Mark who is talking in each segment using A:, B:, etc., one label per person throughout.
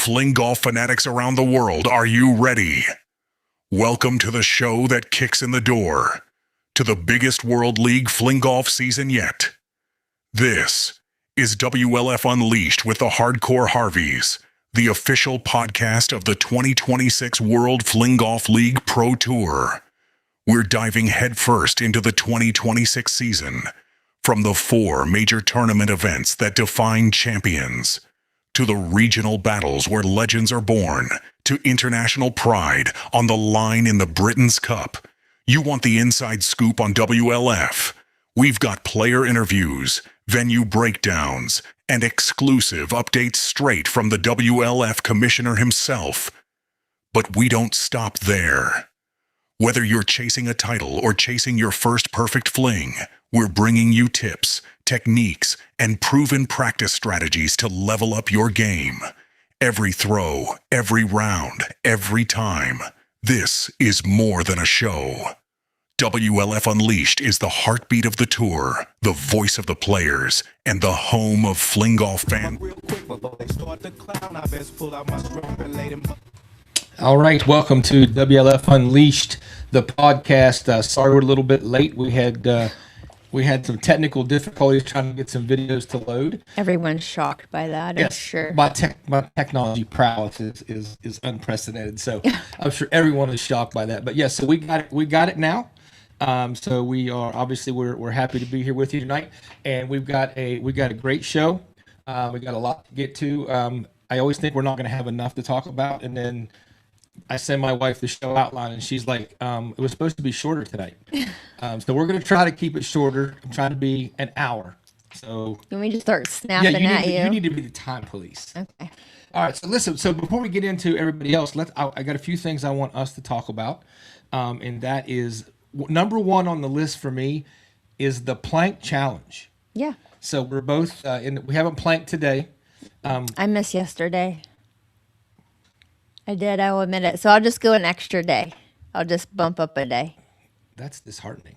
A: Fling golf fanatics around the world, are you ready? Welcome to the show that kicks in the door to the biggest World League Fling golf season yet. This is WLF Unleashed with the Hardcore Harveys, the official podcast of the 2026 World Fling Golf League Pro Tour. We're diving headfirst into the 2026 season, from the 4 major tournament events that define champions, to the regional battles where legends are born, to international pride on the line in the Britain's Cup. You want the inside scoop on WLF? We've got player interviews, venue breakdowns, and exclusive updates straight from the WLF commissioner himself. But we don't stop there. Whether you're chasing a title or chasing your first perfect fling, we're bringing you tips, techniques, and proven practice strategies to level up your game. Every throw, every round, every time. This is more than a show. WLF Unleashed is the heartbeat of the tour, the voice of the players, and the home of Fling golf fans.
B: All right, welcome to WLF Unleashed, the podcast. Sorry we're a little bit late. We had some technical difficulties trying to get some videos to load.
C: Everyone's shocked by that, I'm sure.
B: My technology prowess is unprecedented, so I'm sure everyone is shocked by that. But yes, so we got it now. So we are obviously we're happy to be here with you tonight, and we got a great show. We got a lot to get to. I always think we're not going to have enough to talk about, and then I send my wife the show outline, and she's like, it was supposed to be shorter tonight. So we're going to try to keep it shorter. I'm trying to be an hour. So
C: can we just start snapping at you?
B: You need to be the time police.
C: Okay.
B: All right. So listen. So before we get into everybody else, I got a few things I want us to talk about, and that is number one on the list for me is the plank challenge.
C: Yeah.
B: So we're both we haven't planked today.
C: I missed yesterday. I did, I will admit it. So I'll just go an extra day. I'll just bump up a day.
B: That's disheartening.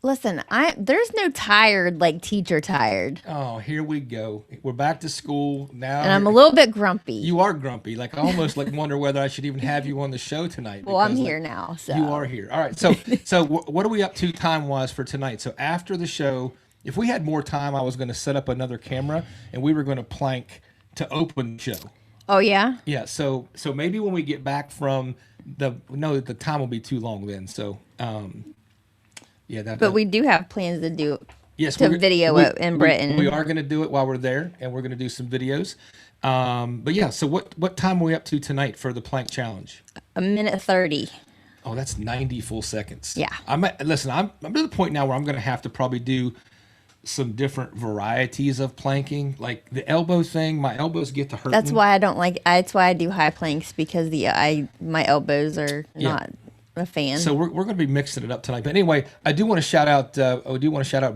C: There's no tired like teacher tired.
B: Oh, here we go. We're back to school now.
C: And I'm a little bit grumpy.
B: You are grumpy. Like I almost wonder whether I should even have you on the show tonight.
C: Well, I'm here now. So
B: you are here. All right. So what are we up to time-wise for tonight? So after the show, if we had more time, I was going to set up another camera and we were going to plank to open the show.
C: Oh, yeah?
B: Yeah, so maybe when we get back from the time will be too long then. So,
C: But we do have plans to do video in Britain.
B: We are going to do it while we're there, and we're going to do some videos. But yeah, so what time are we up to tonight for the plank challenge?
C: 1:30.
B: Oh, that's 90 full seconds.
C: Yeah.
B: I'm to the point now where I'm going to have to probably do some different varieties of planking, like the elbow thing. My elbows get to hurt.
C: That's why I don't like. That's why I do high planks, because my elbows are not a fan.
B: So we're going to be mixing it up tonight. But anyway, I do want to shout out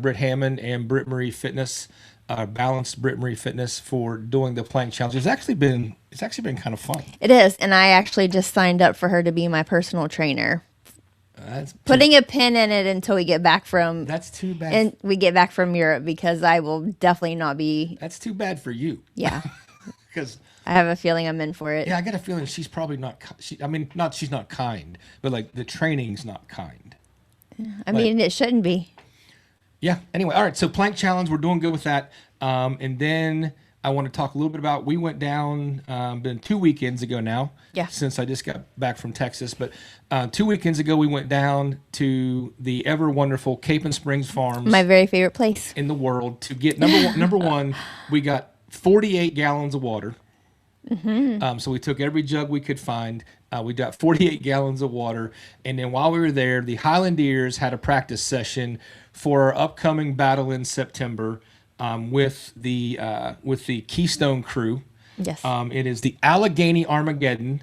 B: Britt Hammond and Britt Marie Fitness, Balanced Britt Marie Fitness, for doing the plank challenge. It's actually been kind of fun.
C: It is, and I actually just signed up for her to be my personal trainer. Putting a pin in it until we get back from.
B: That's too bad.
C: And we get back from Europe, because I will definitely not be.
B: That's too bad for you.
C: Yeah.
B: Because
C: I have a feeling I'm in for it.
B: Yeah, I got a feeling she's probably not. She's not kind, but like the training's not kind.
C: I mean, it shouldn't be.
B: Yeah. Anyway, all right. So plank challenge, we're doing good with that. And then I want to talk a little bit about, we went down, been 2 weekends ago now.
C: Yeah.
B: Since I just got back from Texas, but 2 weekends ago we went down to the ever wonderful Capon Springs Farms,
C: my very favorite place
B: in the world, to get number one. We got 48 gallons of water. Mm-hmm. So we took every jug we could find. We got 48 gallons of water, and then while we were there, the Highlandiers had a practice session for our upcoming battle in September with the Keystone crew.
C: Yes.
B: It is the Allegheny Armageddon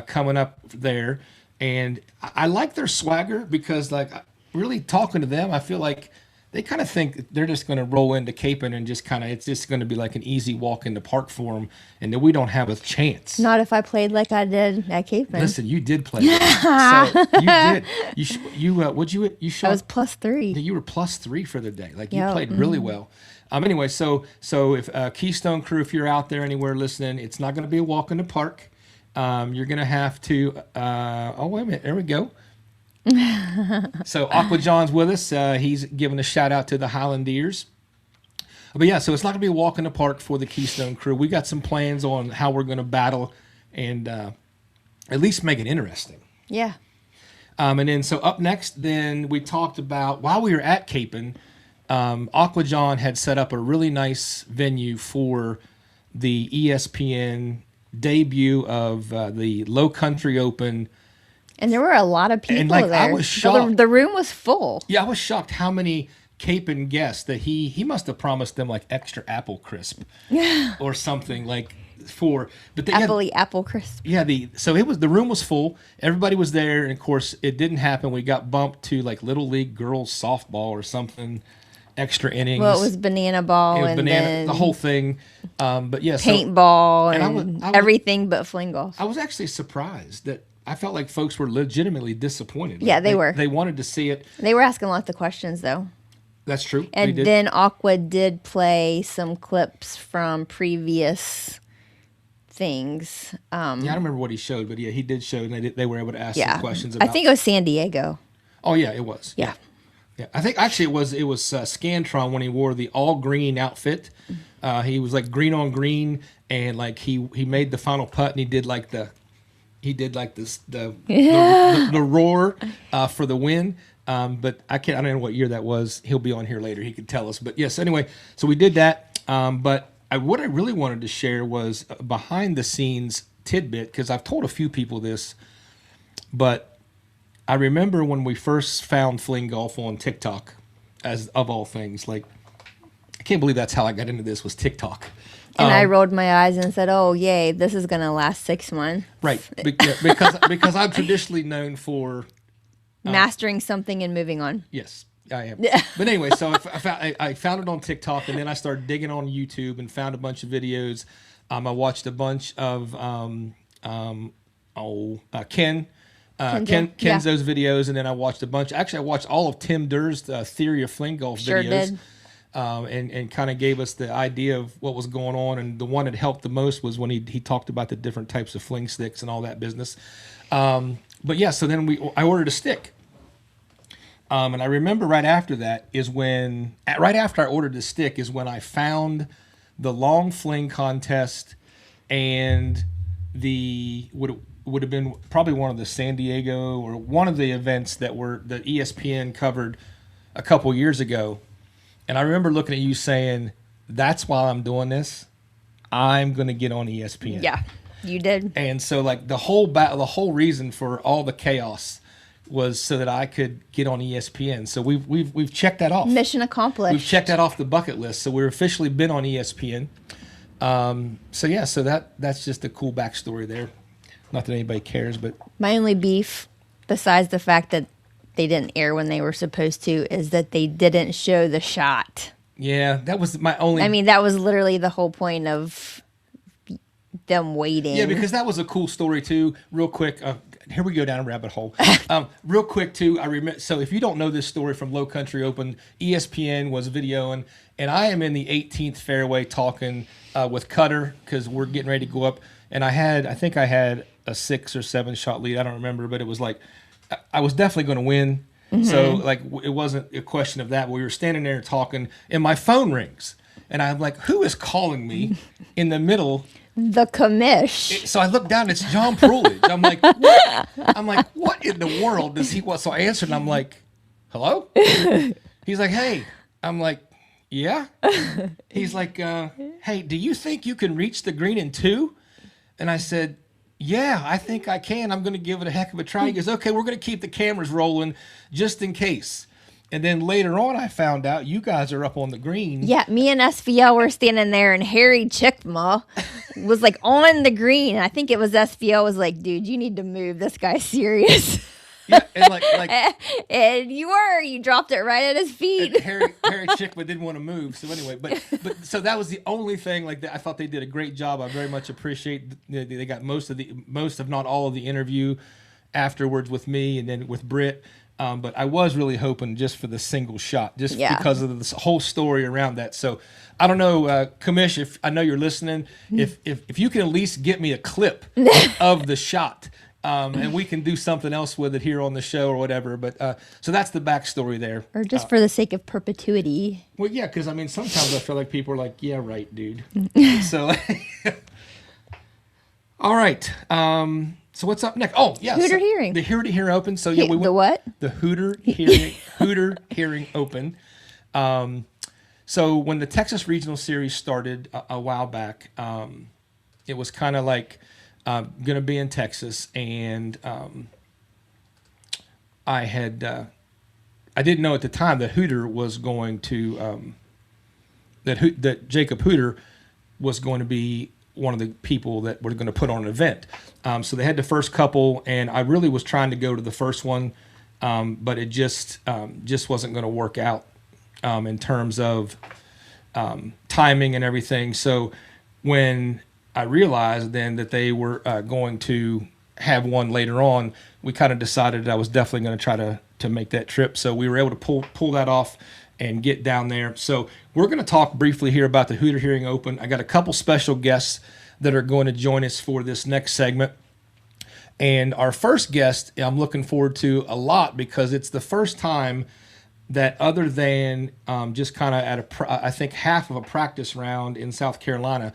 B: coming up there, and I like their swagger, because like really talking to them, I feel like they kind of think they're just going to roll into Capon and it's just going to be like an easy walk in the park for them, and that we don't have a chance.
C: Not if I played like I did at Capon.
B: Listen, you did play. So you did. You showed.
C: I was +3.
B: You were +3 for the day. Like you played really well. Anyway, so if Keystone Crew, if you're out there anywhere listening, it's not going to be a walk in the park. You're going to have to. Oh wait a minute, there we go. So Aqua John's with us. He's giving a shout out to the Highlandeers. But yeah, so it's not going to be a walk in the park for the Keystone Crew. We got some plans on how we're going to battle and at least make it interesting.
C: Yeah.
B: And then so up next, then we talked about while we were at Capon, Aqua John had set up a really nice venue for the ESPN debut of the Low Country Open.
C: And there were a lot of people
B: like,
C: there.
B: I was shocked.
C: The room was full.
B: Yeah, I was shocked how many Capon guests that he must have promised them like extra apple crisp or something like for. But
C: Apple crisp.
B: Yeah, the room was full. Everybody was there, and of course it didn't happen. We got bumped to like Little League girls softball or something. Extra innings.
C: Well, it was banana ball and then
B: the whole thing. But yeah,
C: paintball and
B: I was,
C: everything but fling golf.
B: I was actually surprised that I felt like folks were legitimately disappointed.
C: Yeah, they were.
B: They wanted to see it.
C: They were asking lots of questions though.
B: That's true.
C: And then Aqua did play some clips from previous things.
B: Yeah, I don't remember what he showed, but yeah, he did show, and they were able to ask some questions about.
C: I think it was San Diego.
B: Oh yeah, it was.
C: Yeah.
B: Yeah, I think actually it was Scantron when he wore the all green outfit. He was like green on green, and like he made the final putt, and he did like the roar for the win. But I don't know what year that was. He'll be on here later. He could tell us. But yes, anyway, so we did that. But what I really wanted to share was a behind the scenes tidbit, because I've told a few people this, but I remember when we first found Fling Golf on TikTok, as of all things. Like, I can't believe that's how I got into this, was TikTok.
C: And I rolled my eyes and said, "Oh, yay! This is gonna last 6 months."
B: Right, because I'm traditionally known for
C: mastering something and moving on.
B: Yes, I am. But anyway, so I found it on TikTok, and then I started digging on YouTube and found a bunch of videos. I watched a bunch of Kenzo's videos, and then I watched a bunch. Actually, I watched all of Tim Durr's Theory of Fling Golf videos. And kind of gave us the idea of what was going on. And the one that helped the most was when he talked about the different types of fling sticks and all that business. But yeah, so then I ordered a stick. And I remember right after that right after I ordered the stick is when I found the long fling contest and would have been probably one of the San Diego or one of the events that ESPN covered a couple years ago. And I remember looking at you saying, "That's why I'm doing this. I'm going to get on ESPN."
C: Yeah, you did.
B: And so, like the whole reason for all the chaos was so that I could get on ESPN. So we've checked that off.
C: Mission accomplished.
B: We've checked that off the bucket list. So we're officially been on ESPN. So that's just a cool backstory there. Not that anybody cares, but
C: my only beef, besides the fact that they didn't air when they were supposed to, is that they didn't show the shot.
B: Yeah, that was my only.
C: I mean, that was literally the whole point of them waiting.
B: Yeah, because that was a cool story too. Real quick, here we go down a rabbit hole. Real quick too, I remember. So if you don't know this story from Low Country Open, ESPN was videoing, and I am in the 18th fairway talking with Cutter because we're getting ready to go up, and I think I had a 6 or 7 shot lead. I don't remember, but it was like. I was definitely going to win. Mm-hmm. So, like, it wasn't a question of that. We were standing there talking, and my phone rings. And I'm like, who is calling me in the middle?
C: The Commish.
B: So I look down, it's John Prulidge. I'm like, what? What in the world does he want? So I answered, and I'm like, hello? He's like, hey. I'm like, yeah? He's like, hey, do you think you can reach the green in 2? And I said, yeah, I think I can. I'm going to give it a heck of a try. He goes, okay, we're going to keep the cameras rolling just in case. And then later on, I found out you guys are up on the green.
C: Yeah, me and SVL were standing there, and Harry Chickma was like on the green. And I think it was SVL was like, dude, you need to move. This guy's serious.
B: Yeah, and
C: and you dropped it right at his feet.
B: Harry Chickma didn't want to move. So anyway, but so that was the only thing like that. I thought they did a great job. I very much appreciate they got most if not all of the interview afterwards with me and then with Britt. But I was really hoping just for the single shot, just
C: Yeah.
B: because of this whole story around that. So I don't know, Commish, if I know you're listening, if you can at least get me a clip of the shot, and we can do something else with it here on the show or whatever. But so that's the backstory there.
C: Or just for the sake of perpetuity.
B: Well, yeah, because I mean, sometimes I feel like people are like, "Yeah, right, dude." So, all right. So what's up next? Oh, yeah,
C: Hooter Hearing.
B: the Hooter Hearing Open. So yeah, we went
C: The what?
B: the Hooter Hearing Open. So when the Texas Regional Series started a while back, it was kind of like going to be in Texas, and I didn't know at the time that Hooter was going to that Jacob Hooter was going to be one of the people that were going to put on an event. So they had the first couple, and I really was trying to go to the first one, but it just wasn't going to work out in terms of timing and everything. So when I realized then that they were going to have one later on, we kind of decided that I was definitely going to try to make that trip. So we were able to pull that off and get down there. So we're going to talk briefly here about the Hooter Hearing Open. I got a couple special guests that are going to join us for this next segment. And our first guest, I'm looking forward to a lot because it's the first time that, other than just kind of at I think half of a practice round in South Carolina,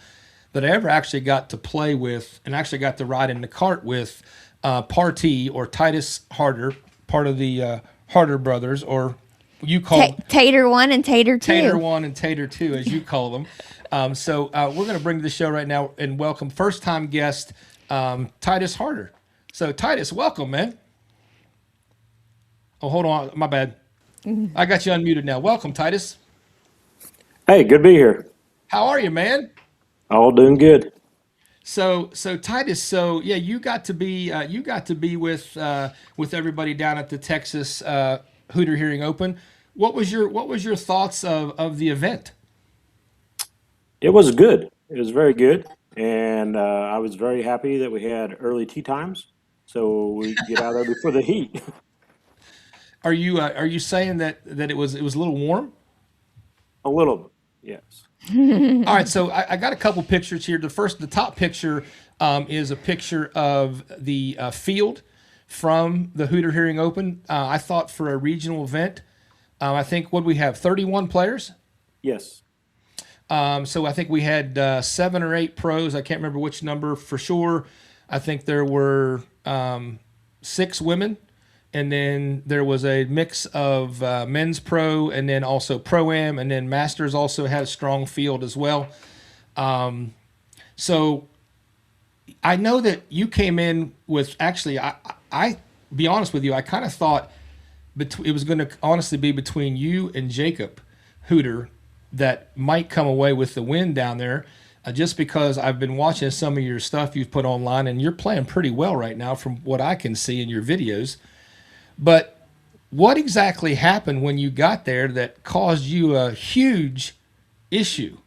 B: that I ever actually got to play with and actually got to ride in the cart with Partee or Titus Harter, part of the Harter Brothers, or you call
C: Tater 1 and Tater 2.
B: Tater 1 and Tater 2, as you call them. So we're going to bring to the show right now and welcome first-time guest Titus Harter. So Titus, welcome, man. Oh, hold on. My bad. I got you unmuted now. Welcome, Titus.
D: Hey, good to be here.
B: How are you, man?
D: All doing good.
B: So Titus, so yeah, you got to be with everybody down at the Texas Hooter Hearing Open. What was your thoughts of the event?
D: It was good. It was very good, and I was very happy that we had early tee times, so we get out there before the heat.
B: Are you saying that it was a little warm?
D: A little, yes.
B: All right, so I got a couple pictures here. The top picture is a picture of the field from the Hooter Hearing Open. I thought for a regional event, I think what we have 31 players.
D: Yes.
B: So I think we had 7 or 8 pros. I can't remember which number for sure. I think there were 6 women, and then there was a mix of men's pro and then also pro-am, and then masters also had a strong field as well. So I know that you came in with, actually, I be honest with you, I kind of thought it was going to honestly be between you and Jacob Hooter that might come away with the win down there, just because I've been watching some of your stuff you've put online, and you're playing pretty well right now from what I can see in your videos. But what exactly happened when you got there that caused you a huge issue?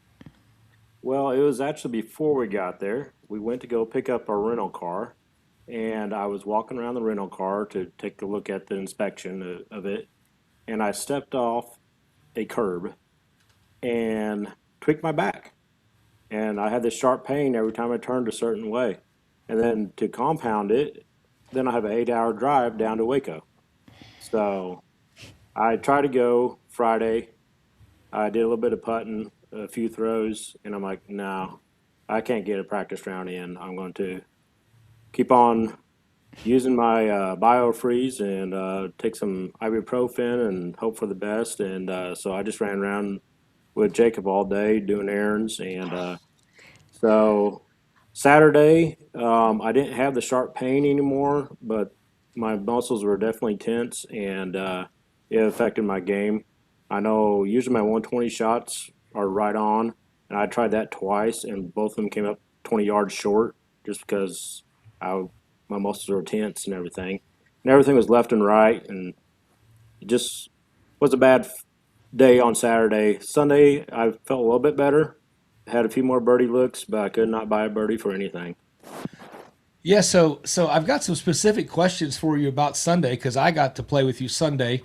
D: Well, it was actually before we got there. We went to go pick up our rental car, and I was walking around the rental car to take a look at the inspection of it, and I stepped off a curb and tweaked my back. And I had this sharp pain every time I turned a certain way. And then to compound it, then I have an 8-hour drive down to Waco. So I tried to go Friday. I did a little bit of putting, a few throws, and I'm like, no, I can't get a practice round in. I'm going to keep on using my BioFreeze and take some ibuprofen and hope for the best. And so I just ran around with Jacob all day doing errands. And so Saturday, I didn't have the sharp pain anymore, but my muscles were definitely tense, and it affected my game. I know usually my 120 shots are right on, and I tried that twice, and both of them came up 20 yards short just because my muscles were tense and everything. And everything was left and right, and it just was a bad day on Saturday. Sunday, I felt a little bit better. Had a few more birdie looks, but I could not buy a birdie for anything.
B: Yeah, so I've got some specific questions for you about Sunday because I got to play with you Sunday.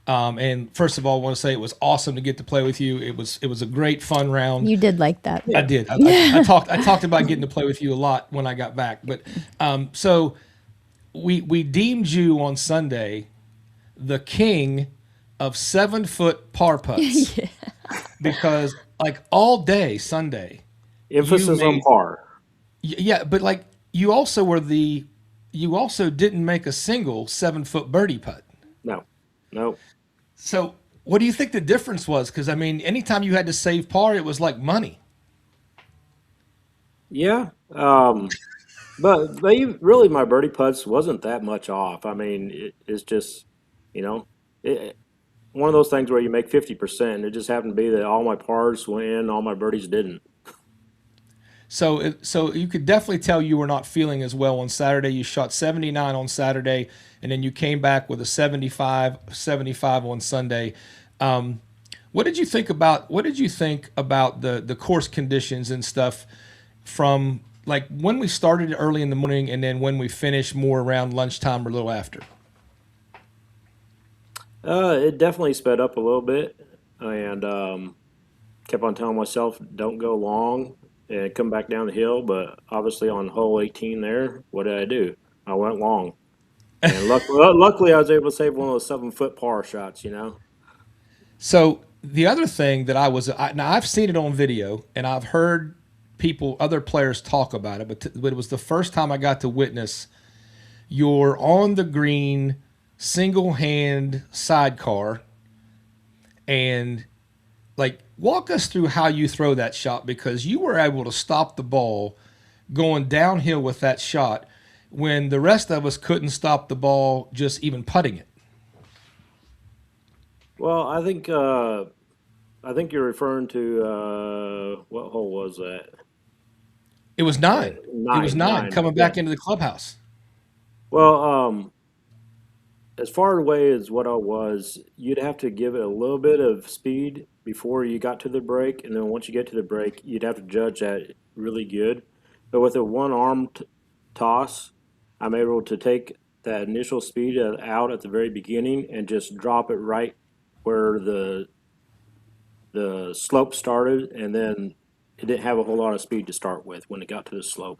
B: And first of all, I want to say it was awesome to get to play with you. It was a great fun round.
C: You did like that.
B: I did. I talked about getting to play with you a lot when I got back. But so we deemed you on Sunday the king of 7-foot par putts because like all day Sunday
D: Emphasis on
B: made
D: par.
B: yeah, but like you also didn't make a single 7-foot birdie putt.
D: No, no.
B: So what do you think the difference was? Because I mean, anytime you had to save par, it was like money.
D: Yeah. But they really my birdie putts wasn't that much off. I mean, it's just, you know, it, one of those things where you make 50%. It just happened to be that all my pars went in, all my birdies didn't.
B: So you could definitely tell you were not feeling as well on Saturday. You shot 79 on Saturday, and then you came back with a 75 on Sunday. What did you think about the course conditions and stuff from like when we started early in the morning and then when we finished more around lunchtime or a little after?
D: It definitely sped up a little bit, and kept on telling myself don't go long and come back down the hill. But obviously on hole 18 there, what did I do? I went long, and luckily I was able to save one of those 7-foot par shots. You know.
B: So the other thing that now I've seen it on video and I've heard other players talk about it, but it was the first time I got to witness your on the green single hand sidecar and like walk us through how you throw that shot because you were able to stop the ball going downhill with that shot when the rest of us couldn't stop the ball just even putting it.
D: Well, I think you're referring to what hole was that?
B: It was nine. It was
D: Nine,
B: nine
D: nine.
B: coming
D: Yeah.
B: back into the clubhouse.
D: Well, as far away as what I was, you'd have to give it a little bit of speed before you got to the break, and then once you get to the break, you'd have to judge that really good. But with a one arm toss, I'm able to take that initial speed out at the very beginning and just drop it right where the slope started, and then it didn't have a whole lot of speed to start with when it got to the slope.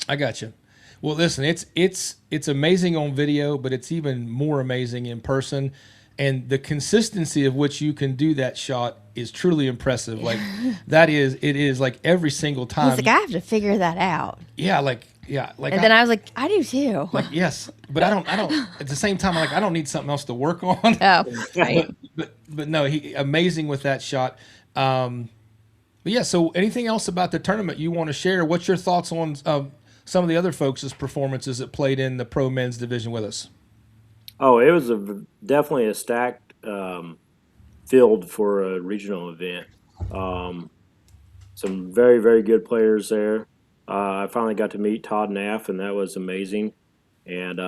B: I got you. Well, listen, it's amazing on video, but it's even more amazing in person. And the consistency of which you can do that shot is truly impressive. Like it is like every single time.
C: He's like, I have to figure that out.
B: Yeah,
C: And then I was like, I do too.
B: like yes, but I don't at the same time like I don't need something else to work on.
C: Oh, right.
B: But no, he amazing with that shot. But yeah, so anything else about the tournament you want to share? What's your thoughts on some of the other folks' performances that played in the pro men's division with us?
D: Oh, it was definitely a stacked field for a regional event. Um, some very, very good players there. I finally got to meet Todd Naff, and that was amazing. And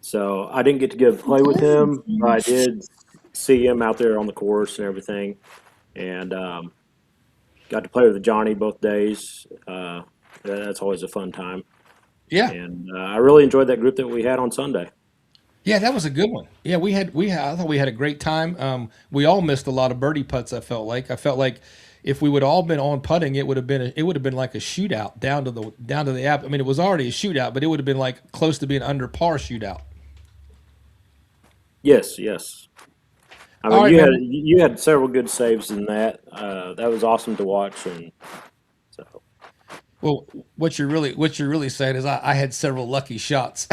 D: so I didn't get to go play with him, but I did see him out there on the course and everything. And got to play with Johnny both days. That's always a fun time.
B: Yeah,
D: And I really enjoyed that group that we had on Sunday.
B: yeah, that was a good one. Yeah, I thought we had a great time. We all missed a lot of birdie putts. I felt like if we would all been on putting, it would have been like a shootout down to the app. I mean, it was already a shootout, but it would have been like close to being under par shootout.
D: Yes, yes. I
B: All
D: mean,
B: right, man.
D: you had several good saves in that. That was awesome to watch, and so
B: Well, what you're really saying is I had several lucky shots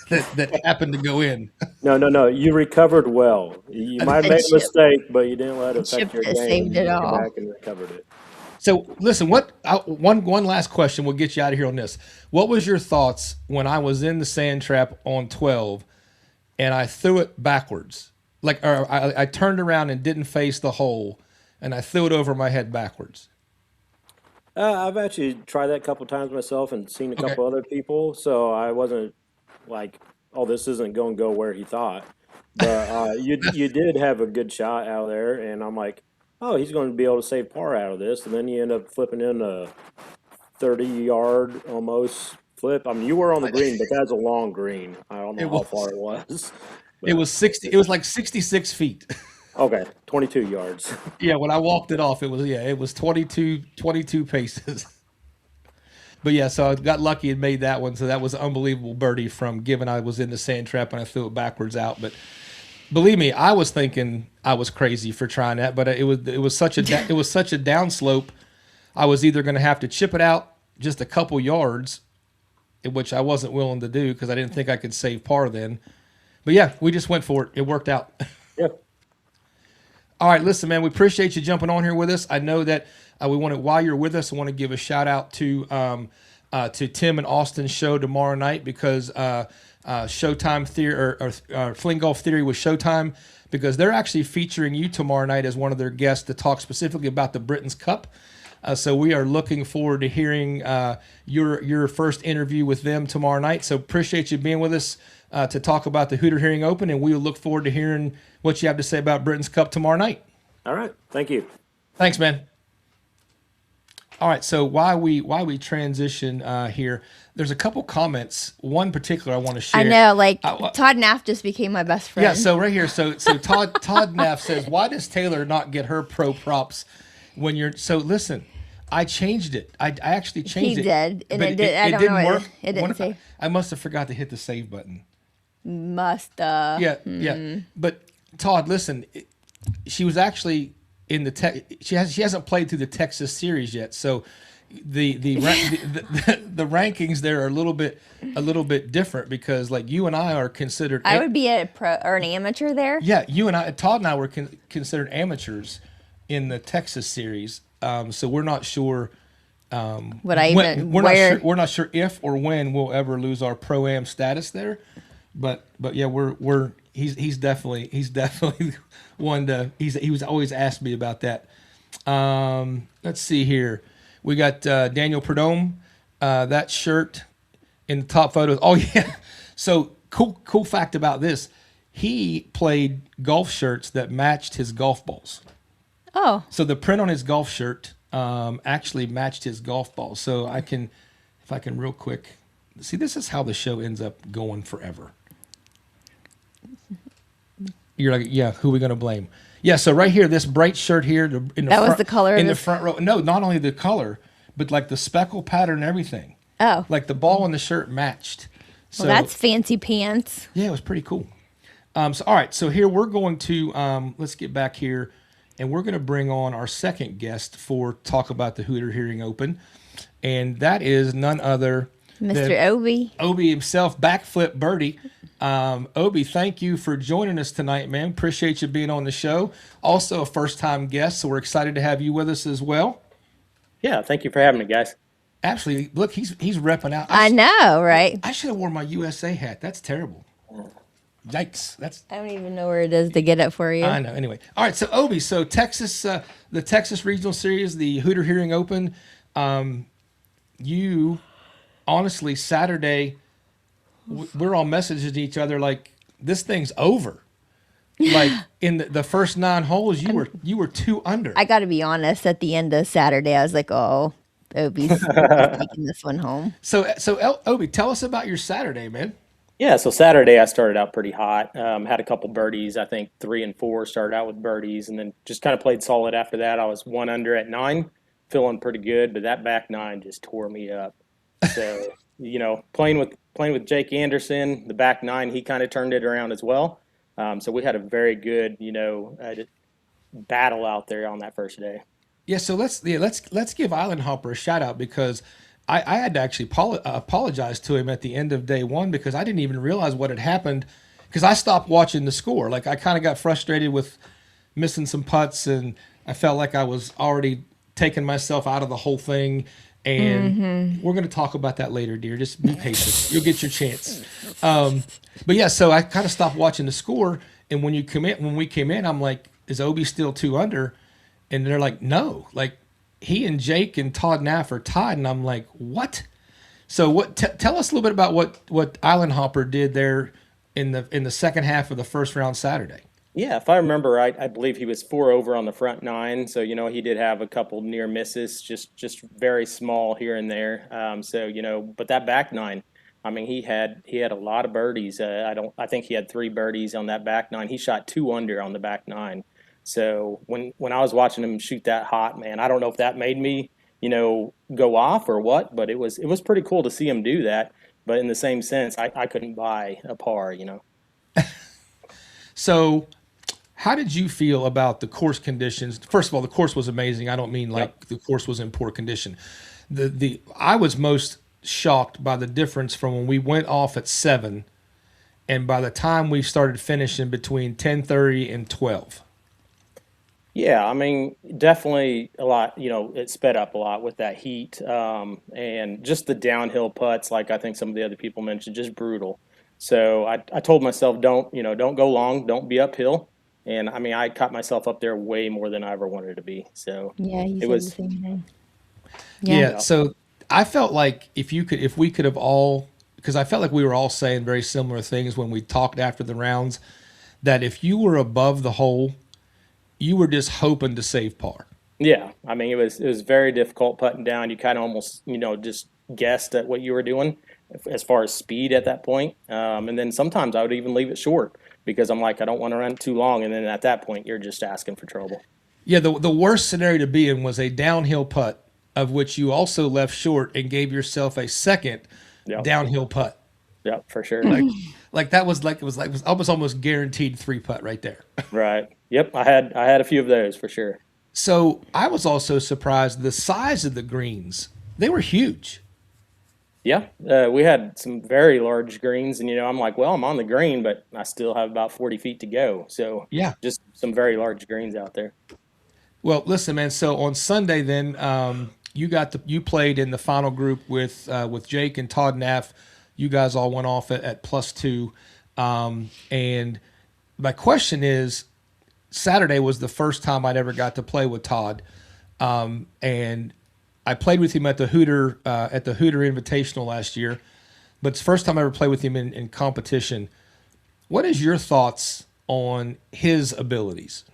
B: that happened to go in.
D: no. You recovered well. You might have made a
C: Chip,
D: mistake, but you didn't let it
C: Chip
D: affect your
C: just
D: game.
C: saved it
D: You came
C: all.
D: back and recovered it.
B: So listen, one last question. We'll get you out of here on this. What was your thoughts when I was in the sand trap on 12 and I threw it backwards? Or I turned around and didn't face the hole, and I threw it over my head backwards.
D: I've actually tried that a couple times myself and seen a
B: Okay.
D: couple other people, so I wasn't like, oh, this isn't going to go where he thought. But you did have a good shot out there, and I'm like, oh, he's going to be able to save par out of this, and then you end up flipping in a 30-yard almost Flip. I mean, you were on the green, but that's a long green. I don't know
B: It
D: how
B: was.
D: far it was.
B: It
D: But
B: was 60. It was like 66 feet.
D: okay, 22 yards.
B: Yeah, when I walked it off, it was 22 paces. But yeah, so I got lucky and made that one. So that was an unbelievable birdie from given I was in the sand trap and I threw it backwards out. But believe me, I was thinking I was crazy for trying that, but it was such a it was such a downslope. I was either going to have to chip it out just a couple yards, which I wasn't willing to do because I didn't think I could save par then. But yeah, we just went for it. It worked out.
D: Yeah.
B: All right, listen, man, we appreciate you jumping on here with us. I know that we want to, while you're with us, I want to give a shout out to Tim and Austin's show tomorrow night because Showtime Theory or Fling Golf Theory with Showtime because they're actually featuring you tomorrow night as one of their guests to talk specifically about the Britain's Cup. So we are looking forward to hearing your first interview with them tomorrow night. So appreciate you being with us to talk about the Hooter Hearing Open, and we'll look forward to hearing what you have to say about Britain's Cup tomorrow night.
D: All right. Thank you.
B: Thanks, man. All right, so why we transition here, there's a couple comments. One particular I want to share.
C: I know, like Todd Naff just became my best friend.
B: Yeah, so right here, so Todd Naff says, why does Taylor not get her pro props when you're? So listen, I changed it. I actually changed it.
C: He did, and
B: but
C: it did. I don't know.
B: work.
C: It didn't say.
B: I must have forgot to hit the save button.
C: Musta.
B: Yeah. But Todd, listen, she was actually in the she hasn't played through the Texas series yet, so the rankings there are a little bit different because like you and I are considered.
C: I would be a pro or an amateur there.
B: Yeah, Todd and I were considered amateurs in the Texas series, so we're not sure. We're not sure if or when we'll ever lose our pro-am status there, but yeah, he's definitely one to he was always asked me about that. Let's see here, we got Daniel Perdome, that shirt in the top photos. Oh yeah, so cool fact about this, he played golf shirts that matched his golf balls.
C: Oh,
B: so the print on his golf shirt actually matched his golf ball. So if I can real quick see, this is how the show ends up going forever. You're like, yeah, who are we going to blame? Yeah, so right here, this bright shirt here
C: was the color
B: in
C: of
B: the front row. No, not only the color, but like the speckle pattern and everything.
C: Oh.
B: Like the ball and the shirt matched. So,
C: well, that's fancy pants.
B: Yeah, it was pretty cool. So all right, so here we're going to let's get back here, and we're going to bring on our second guest for talk about the Hooter Hearing Open, and that is none other
C: Mr. Obie.
B: Obie himself, backflip birdie. Obie, thank you for joining us tonight, man. Appreciate you being on the show. Also a first-time guest, so we're excited to have you with us as well.
E: Yeah, thank you for having me, guys.
B: Absolutely. Look, he's repping out.
C: I know, right?
B: I should have worn my USA hat. That's terrible. Yikes.
C: I don't even know where it is to get it for you.
B: I know. Anyway. All right, so Obie, Texas, the Texas Regional Series, the Hooter Hearing Open, you honestly, Saturday, we're all messaging each other like this thing's over. Like in the first 9 holes, you were 2 under.
C: I got to be honest. At the end of Saturday, I was like, "Oh, Obie's taking this one home."
B: So Obie, tell us about your Saturday, man.
E: Yeah, so Saturday I started out pretty hot. Had a couple birdies. I think 3 and 4 started out with birdies, and then just kind of played solid after that. I was 1 under at 9, feeling pretty good, but that back 9 just tore me up. So playing with Jake Anderson, the back 9, he kind of turned it around as well. So we had a very good, battle out there on that first day.
B: Yeah, so let's give Island Hopper a shout out because I had to actually apologize to him at the end of day 1 because I didn't even realize what had happened because I stopped watching the score. Like I kind of got frustrated with missing some putts and I felt like I was already taking myself out of the whole thing. And we're going to talk about that later, dear. Just be patient. You'll get your chance. But yeah, so I kind of stopped watching the score. And when we came in, I'm like, is Obie still 2 under? And they're like, no. Like he and Jake and Todd Naff are tied. And I'm like, what? So tell us a little bit about what Island Hopper did there in the second half of the first round Saturday.
E: Yeah, if I remember right, I believe he was 4 over on the front nine. So he did have a couple near misses, just very small here and there. But that back nine, I mean, he had a lot of birdies. I think he had 3 birdies on that back nine. He shot 2 under on the back nine. So when I was watching him shoot that hot, man, I don't know if that made me go off or what, but it was pretty cool to see him do that. But in the same sense, I couldn't buy a par.
B: So, how did you feel about the course conditions? First of all, the course was amazing. I don't mean like the course was in poor condition. I was most shocked by the difference from when we went off at 7 and by the time we started finishing between 10:30 and 12.
E: Yeah, I mean, definitely a lot. It sped up a lot with that heat, and just the downhill putts. Like I think some of the other people mentioned, just brutal. So I told myself, don't go long, don't be uphill. And I mean, I caught myself up there way more than I ever wanted to be. So
C: Yeah, you
E: it
C: said
E: was,
C: the same thing.
B: Yeah. So I felt like if we could have all, because I felt like we were all saying very similar things when we talked after the rounds, that if you were above the hole, you were just hoping to save par.
E: yeah. I mean, it was very difficult putting down. You kind of almost, just guessed at what you were doing as far as speed at that point. And then sometimes I would even leave it short because I'm like, I don't want to run it too long. And then at that point, you're just asking for trouble.
B: Yeah, the worst scenario to be in was a downhill putt, of which you also left short and gave yourself a second downhill putt.
E: Yeah, for sure.
B: Like that was like it was almost guaranteed 3-putt right there.
E: Right. Yep. I had a few of those for sure.
B: So I was also surprised the size of the greens. They were huge.
E: Yeah, we had some very large greens, and I'm like, well, I'm on the green, but I still have about 40 feet to go. So
B: Yeah.
E: just some very large greens out there.
B: Well, listen, man. So on Sunday, then you played in the final group with Jake and Todd Naff. You guys all went off at +2, and my question is, Saturday was the first time I'd ever got to play with Todd, and I played with him at the Hooter Invitational last year, but it's the first time I ever played with him in competition. What is your thoughts on his abilities?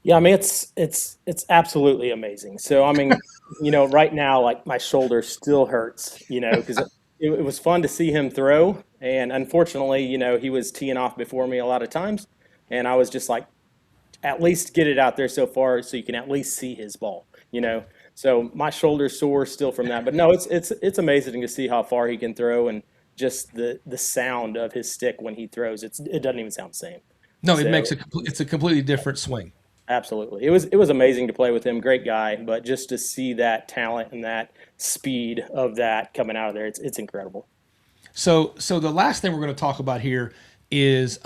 E: Yeah, I mean it's absolutely amazing. So I mean, right now like my shoulder still hurts, because it was fun to see him throw, and unfortunately, he was teeing off before me a lot of times, and I was just like, at least get it out there so far so you can at least see his ball. So my shoulder's sore still from that, but no, it's amazing to see how far he can throw and just the sound of his stick when he throws. It doesn't even sound the same.
B: No,
E: So,
B: it's a completely different swing.
E: absolutely. It was amazing to play with him. Great guy, but just to see that talent and that speed of that coming out of there, it's incredible.
B: So the last thing we're going to talk about here is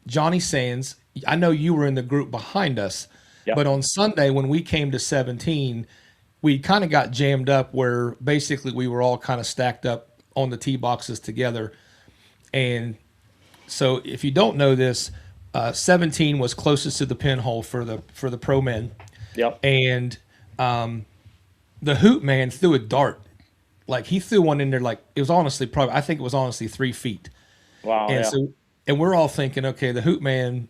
B: Johnny Sands. I know you were in the group behind us,
E: Yep.
B: but on Sunday when we came to 17, we kind of got jammed up where basically we were all kind of stacked up on the tee boxes together. And so if you don't know this, 17 was closest to the pinhole for the pro men.
E: Yep.
B: And the hoop man threw a dart. Like he threw one in there like it was honestly 3 feet.
E: Wow.
B: And
E: Yeah.
B: and we're all thinking, okay, the hoop man,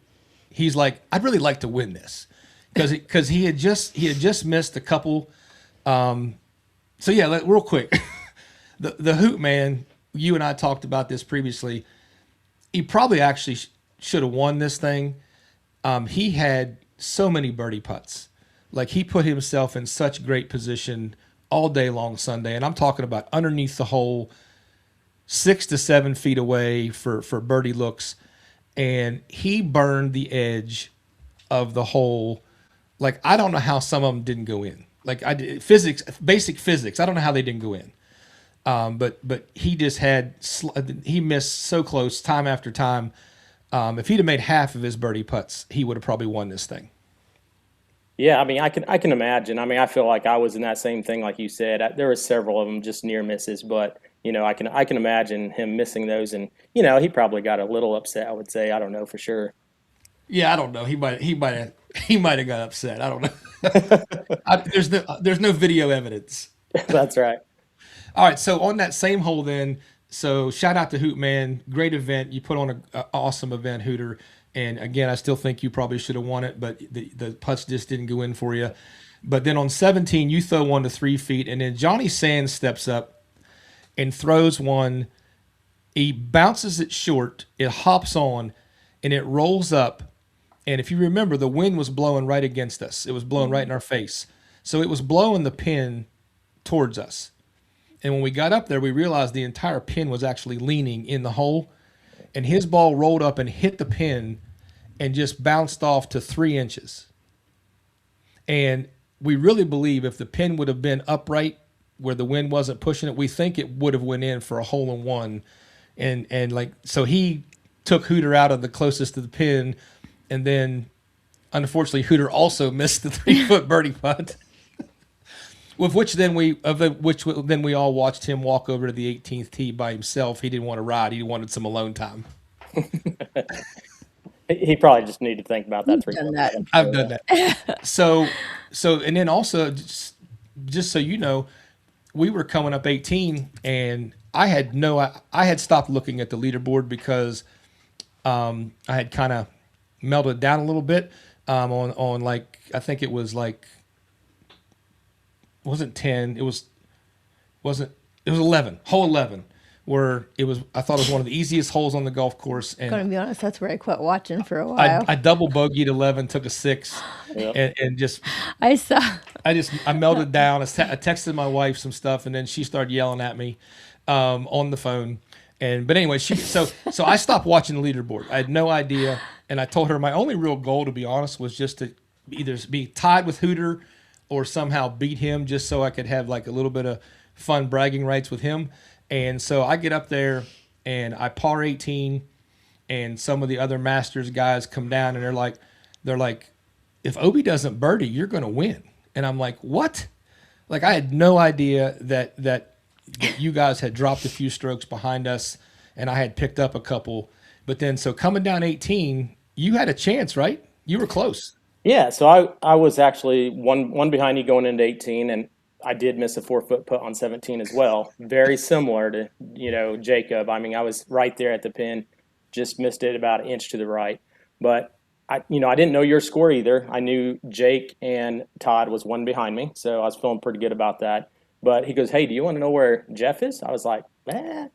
B: he's like, I'd really like to win this. Because he had just missed a couple. So yeah, real quick, the hoop man, you and I talked about this previously. He probably actually should have won this thing. He had so many birdie putts. Like he put himself in such great position all day long Sunday, and I'm talking about underneath the hole, 6 to 7 feet away for birdie looks, and he burned the edge of the hole. Like I don't know how some of them didn't go in. Like I did basic physics. I don't know how they didn't go in. But he just he missed so close time after time. If he'd have made half of his birdie putts, he would have probably won this thing.
E: Yeah, I mean, I can imagine. I mean, I feel like I was in that same thing, like you said. There were several of them just near misses, but I can imagine him missing those, and he probably got a little upset. I would say, I don't know for sure.
B: Yeah, I don't know. He might have got upset. I don't know. There's no video evidence.
E: That's right.
B: All right, so on that same hole then, so shout out to Hoot Man, great event. You put on an awesome event, Hooter. And again, I still think you probably should have won it, but the putts just didn't go in for you. But then on 17, you throw one to 3 feet, and then Johnny Sands steps up and throws one. He bounces it short, it hops on, and it rolls up. And if you remember, the wind was blowing right against us. It was blowing right in our face. So it was blowing the pin towards us. And when we got up there, we realized the entire pin was actually leaning in the hole. And his ball rolled up and hit the pin and just bounced off to 3 inches. And we really believe if the pin would have been upright where the wind wasn't pushing it, we think it would have went in for a hole in one. And like, so he took Hooter out of the closest to the pin. And then unfortunately, Hooter also missed the 3-foot birdie putt. With which then we all watched him walk over to the 18th tee by himself. He didn't want to ride. He wanted some alone time.
E: He probably just needed to think about that.
B: I've done that. So, and then also, just so you know, we were coming up 18, and I had stopped looking at the leaderboard because I had kind of melted down a little bit on like, I think it was like, wasn't 10, it was 11, hole 11, where I thought it was one of the easiest holes on the golf course. And
C: Gonna be honest, that's where I quit watching for a while.
B: I double bogeyed 11, took a 6, and just
C: I
B: melted down. I texted my wife some stuff, and then she started yelling at me on the phone. But anyway, so I stopped watching the leaderboard. I had no idea, and I told her my only real goal, to be honest, was just to either be tied with Hooter or somehow beat him, just so I could have like a little bit of fun bragging rights with him. And so I get up there and I par 18, and some of the other Masters guys come down and they're like, if Obie doesn't birdie, you're going to win. And I'm like, what? Like, I had no idea that you guys had dropped a few strokes behind us, and I had picked up a couple. But then, so coming down 18, you had a chance, right? You were close.
E: Yeah, so I was actually one behind you going into 18, and I did miss a 4-foot putt on 17 as well. Very similar to, Jacob. I mean, I was right there at the pin, just missed it about an inch to the right. But I didn't know your score either. I knew Jake and Todd was one behind me, so I was feeling pretty good about that. But he goes, "Hey, do you want to know where Jeff is?" I was like,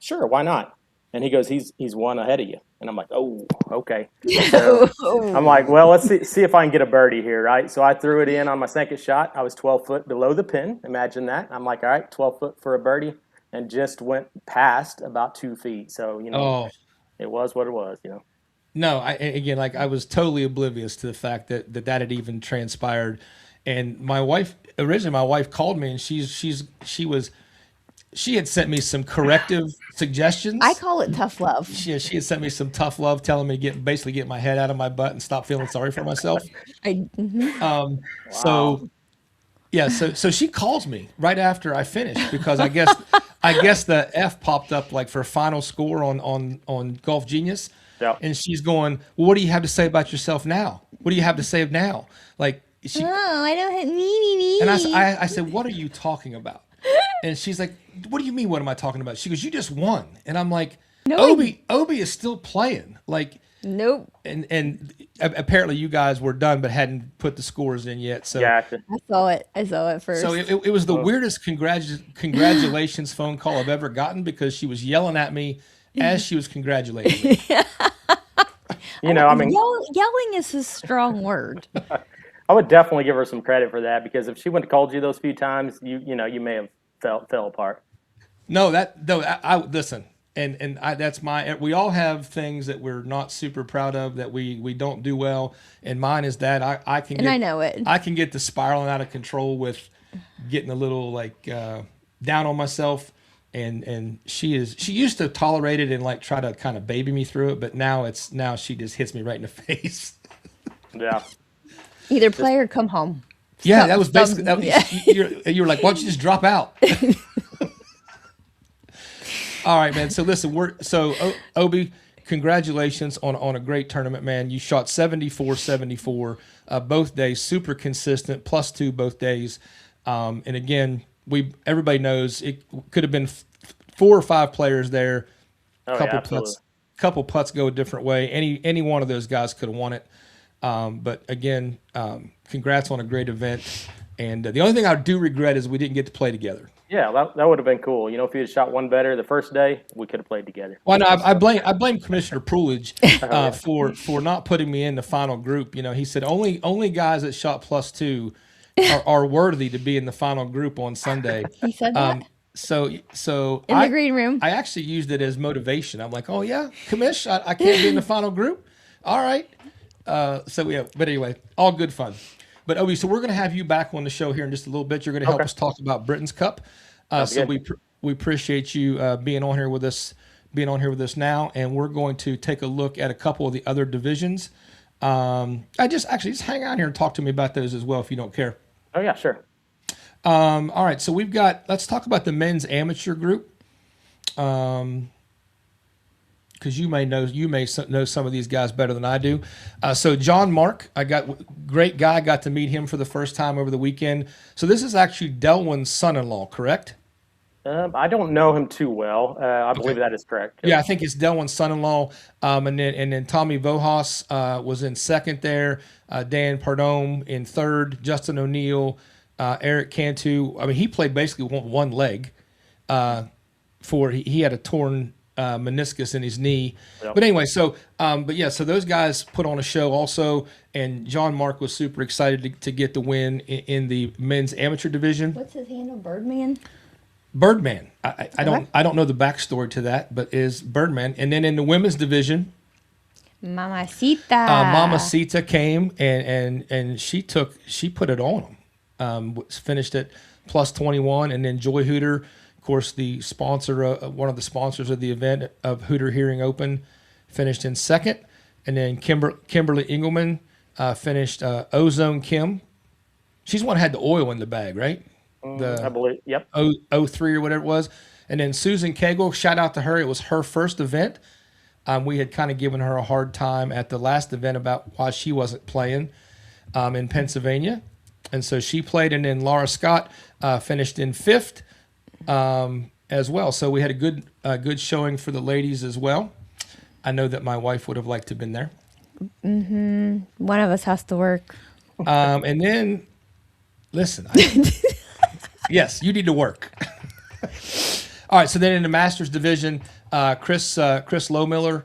E: sure, why not? And he goes, he's one ahead of you. And I'm like, oh, okay. So I'm like, well, let's see if I can get a birdie here, right? So I threw it in on my second shot. I was 12 foot below the pin. Imagine that. I'm like, all right, 12 foot for a birdie, and just went past about 2 feet. So, It was what it was,
B: No, I was totally oblivious to the fact that had even transpired. And my wife called me, and she had sent me some corrective suggestions.
C: I call it tough love.
B: She had sent me some tough love, telling me to get my head out of my butt and stop feeling sorry for myself.
C: Wow.
B: So she calls me right after I finished, because I guess the F popped up like for final score on Golf Genius.
E: Yep.
B: And she's going, well, what do you have to say about yourself now? What do you have to say now? Like,
C: I don't have me.
B: And I said, what are you talking about? And she's like, what do you mean, what am I talking about? She goes, you just won. And I'm like, no, Obie is still playing. Like,
C: nope.
B: And apparently you guys were done but hadn't put the scores in yet. So
E: gotcha.
C: I saw it first.
B: So it was the weirdest congratulations phone call I've ever gotten, because she was yelling at me as she was congratulating me.
C: Yelling is a strong word.
E: I would definitely give her some credit for that, because if she wouldn't have called you those few times, you may have fell apart.
B: I listen, and that's we all have things that we're not super proud of, that we don't do well, and mine is that I know it. I can get the spiraling out of control with getting a little down on myself, and she used to tolerate it and like try to kind of baby me through it, but now she just hits me right in the face.
E: Yeah.
C: Either play or come home.
B: Yeah, that was basically. You were like, why don't you just drop out? All right, man. So listen, Obie, congratulations on a great tournament, man. You shot 74 both days, super consistent, +2 both days. And again, everybody knows it could have been 4 or 5 players there, couple putts. couple putts go a different way. Any one of those guys could have won it. But again, congrats on a great event. And the only thing I do regret is we didn't get to play together.
E: Yeah, that would have been cool. If you had shot one better the first day, we could have played together.
B: Well, no, I blame Commissioner Poolidge for not putting me in the final group. He said only guys that shot +2 are worthy to be in the final group on Sunday.
C: He said that.
B: So
C: In the green room.
B: I actually used it as motivation. I'm like, oh yeah, Commish, I can't be in the final group. All right. But anyway, all good fun. But Obie, so we're going to have you back on the show here in just a little bit. You're going to help us talk about Britain's Cup. So we appreciate you being on here with us now, and we're going to take a look at a couple of the other divisions. Just hang out here and talk to me about those as well if you don't care.
E: Oh yeah, sure.
B: All right, so let's talk about the men's amateur group. Because you may know some of these guys better than I do. So John Mark, great guy. Got to meet him for the first time over the weekend. So this is actually Delwyn's son-in-law, correct?
E: I don't know him too well. I believe that is correct.
B: Yeah, I think it's Delwyn's son-in-law. And then Tommy Vohas was in second there. Dan Pardome in third. Justin O'Neill, Eric Cantu. I mean, he played basically one leg. He had a torn meniscus in his knee. Yep. But anyway, so those guys put on a show also, and John Mark was super excited to get the win in the men's amateur division.
C: What's his handle? Birdman?
B: Birdman. I don't know the backstory to that, but is Birdman. And then in the women's division, Mamacita came and she put it on them. Finished at +21, and then Joy Hooter, of course, the sponsor, one of the sponsors of the event of Hooter Hearing Open, finished in second. And then Kimberly Engelman finished Ozone Kim. She's the one who had the oil in the bag, right?
E: I believe, yep.
B: 03 or whatever it was. And then Susan Cagle, shout out to her. It was her first event. We had kind of given her a hard time at the last event about why she wasn't playing in Pennsylvania. And so she played, and then Laura Scott finished in fifth. As well. So we had a good showing for the ladies as well. I know that my wife would have liked to have been there.
C: Mm-hmm. One of us has to work.
B: And then, listen, yes, you need to work. All right. So then in the Masters division, Chris Lowmiller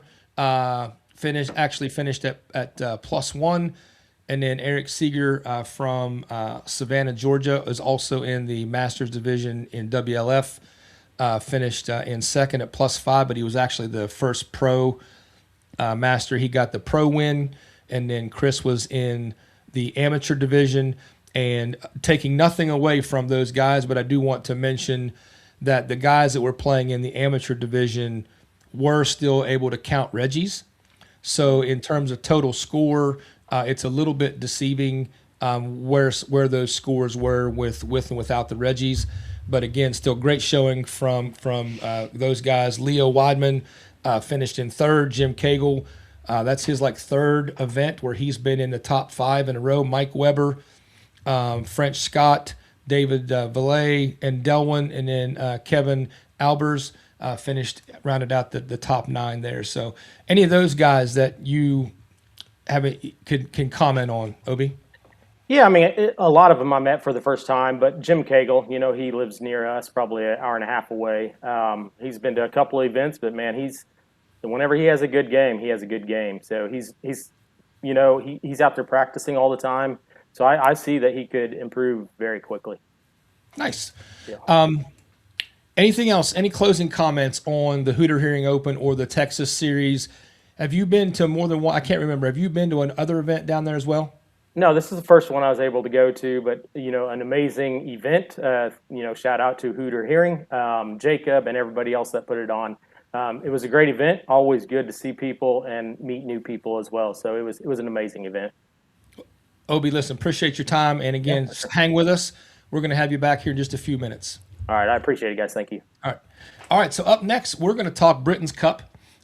B: finished at +1. And then Eric Seeger from Savannah, Georgia, is also in the Masters division in WLF. Finished in second at +5, but he was actually the first pro master. He got the pro win. And then Chris was in the amateur division. And taking nothing away from those guys, but I do want to mention that the guys that were playing in the amateur division were still able to count Reggies. So in terms of total score, it's a little bit deceiving where those scores were with and without the Reggies. But again, still great showing from those guys. Leo Weidman finished in third. Jim Cagle, that's his third event where he's been in the top 5 in a row. Mike Weber, French Scott, David Valet, and Delwyn, and then Kevin Albers rounded out the top 9 there. So any of those guys that you can comment on, Obie?
E: Yeah, I mean, a lot of them I met for the first time, but Jim Cagle, he lives near us, probably an hour and a half away. He's been to a couple of events, but man, whenever he has a good game, he has a good game. So he's out there practicing all the time. So I see that he could improve very quickly.
B: Nice.
E: Yeah.
B: Anything else? Any closing comments on the Hooter Hearing Open or the Texas Series? Have you been to more than one? I can't remember. Have you been to another event down there as well?
E: No, this is the first one I was able to go to, but, an amazing event. Shout out to Hooter Hearing, Jacob, and everybody else that put it on. It was a great event. Always good to see people and meet new people as well. So it was an amazing event.
B: Obie, listen, appreciate your time. And again, hang with us. We're going to have you back here in just a few minutes.
E: All right. I appreciate it, guys. Thank you.
B: All right. So up next, we're going to talk Britain's Cup.